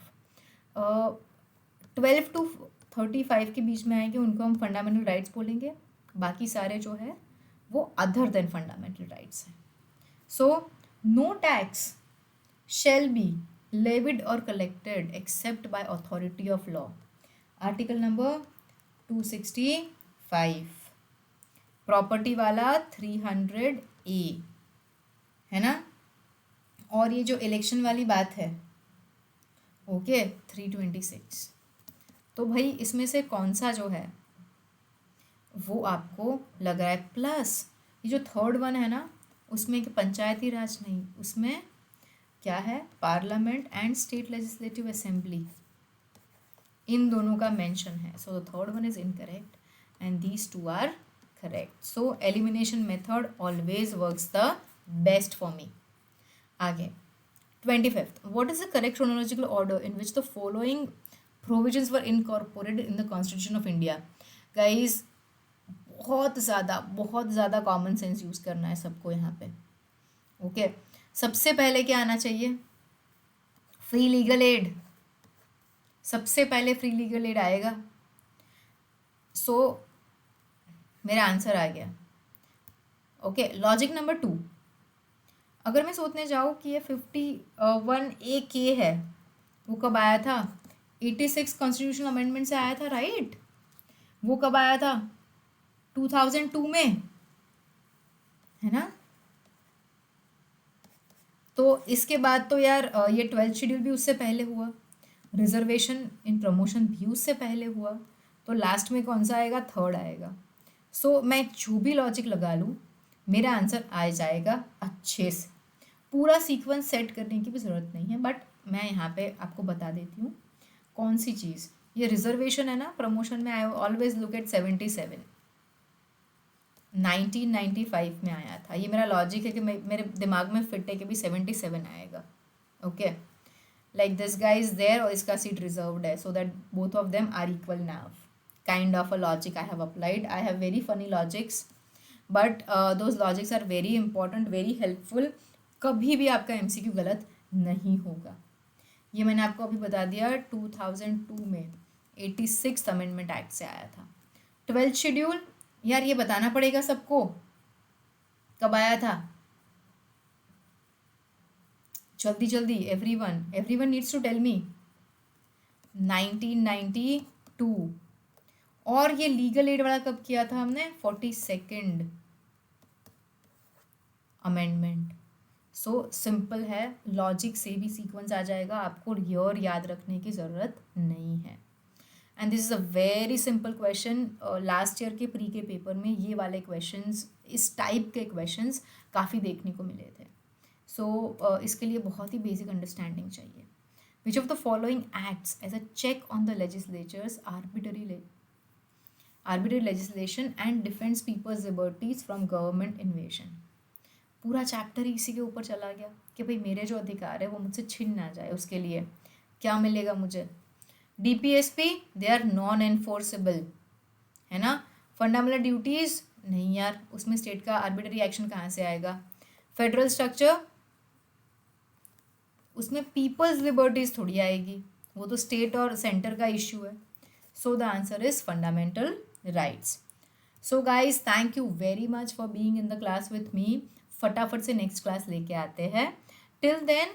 12 to 35 के बीच में आएंगे, उनको हम फंडामेंटल राइट्स बोलेंगे. बाकी सारे जो है वो अदर देन फंडामेंटल राइट्स हैं. So no tax shall be levied और collected except by authority of law. Article number 265. Property वाला 300A, है ना. और ये जो इलेक्शन वाली बात है, ओके, 326. तो भाई इसमें से कौन सा जो है वो आपको लग रहा है, प्लस ये जो थर्ड वन है ना, उसमें कि पंचायती राज नहीं, उसमें क्या है, parliament and state legislative assembly, इन दोनों का मेंशन है. So the third one is incorrect and these two are correct. So elimination method always works the best for me. आगे 25th. What is the correct chronological order in which the following provisions were incorporated in the Constitution of India? Guys, बहुत ज़्यादा common sense use करना है सबको यहाँ पे. Okay, सबसे पहले क्या आना चाहिए, फ्री लीगल एड. सबसे पहले फ्री लीगल एड आएगा. सो मेरा आंसर आ गया. Okay, logic number 2. अगर मैं सोचने जाऊँ कि ये 51A है, वो कब आया था, 86 कॉन्स्टिट्यूशनल अमेंडमेंट से आया था, राइट. वो कब आया था, 2002 में, है ना. तो इसके बाद तो यार ये 12th शेड्यूल भी उससे पहले हुआ, रिजर्वेशन इन प्रमोशन भी उससे पहले हुआ, तो लास्ट में कौन सा आएगा, थर्ड आएगा. सो मैं जो भी लॉजिक लगा लूँ मेरा आंसर आ जाएगा अच्छे से. पूरा सीक्वेंस सेट करने की भी ज़रूरत नहीं है, बट मैं यहाँ पे आपको बता देती हूँ कौन सी चीज़. ये रिजर्वेशन है ना, प्रमोशन में आई ऑलवेज लुक एट 77। 1995 में आया था, ये मेरा लॉजिक है कि मेरे दिमाग में फिट है कि भी 77 आएगा। Okay, like this guy is there और इसका सीट रिजर्व्ड है, so that both of them are equal now. Kind of a logic I have applied. I have very funny logics, but those logics are very important, very helpful. कभी भी आपका MCQ गलत नहीं होगा। ये मैंने आपको अभी बता दिया, 2002 में 86 अमेंडमेंट एक्ट से आया था। 12th शेड्यूल, यार ये बताना पड़ेगा सबको कब आया था। जल्दी जल्दी, everyone needs to tell me. 1992। और ये लीगल एड वाला कब किया था हमने? 42nd amendment. सो सिंपल है, लॉजिक से भी सीक्वेंस आ जाएगा, आपको ईयर याद रखने की ज़रूरत नहीं है। And this is a very simple question. Last year के प्री के पेपर में ये वाले क्वेश्चंस, इस टाइप के क्वेश्चंस काफ़ी देखने को मिले थे। सो इसके लिए बहुत ही बेसिक अंडरस्टैंडिंग चाहिए। Which of the following acts as a check on the legislature's arbitrary legislation and defends people's liberties from government invasion. पूरा चैप्टर ही इसी के ऊपर चला गया कि भाई मेरे जो अधिकार है वो मुझसे छिन ना जाए, उसके लिए क्या मिलेगा मुझे? DPSP, they are non enforceable, है ना। फंडामेंटल ड्यूटीज नहीं यार, उसमें स्टेट का आर्बिट्ररी एक्शन कहाँ से आएगा? फेडरल स्ट्रक्चर, उसमें पीपल्स लिबर्टीज थोड़ी आएगी, वो तो स्टेट और सेंटर का इश्यू है। So the answer is fundamental rights. So guys, thank you very much for being in the class with me. फटाफट से नेक्स्ट क्लास लेके आते हैं। Till then,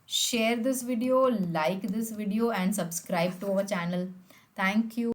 share this video, like this video and subscribe to our channel. Thank you.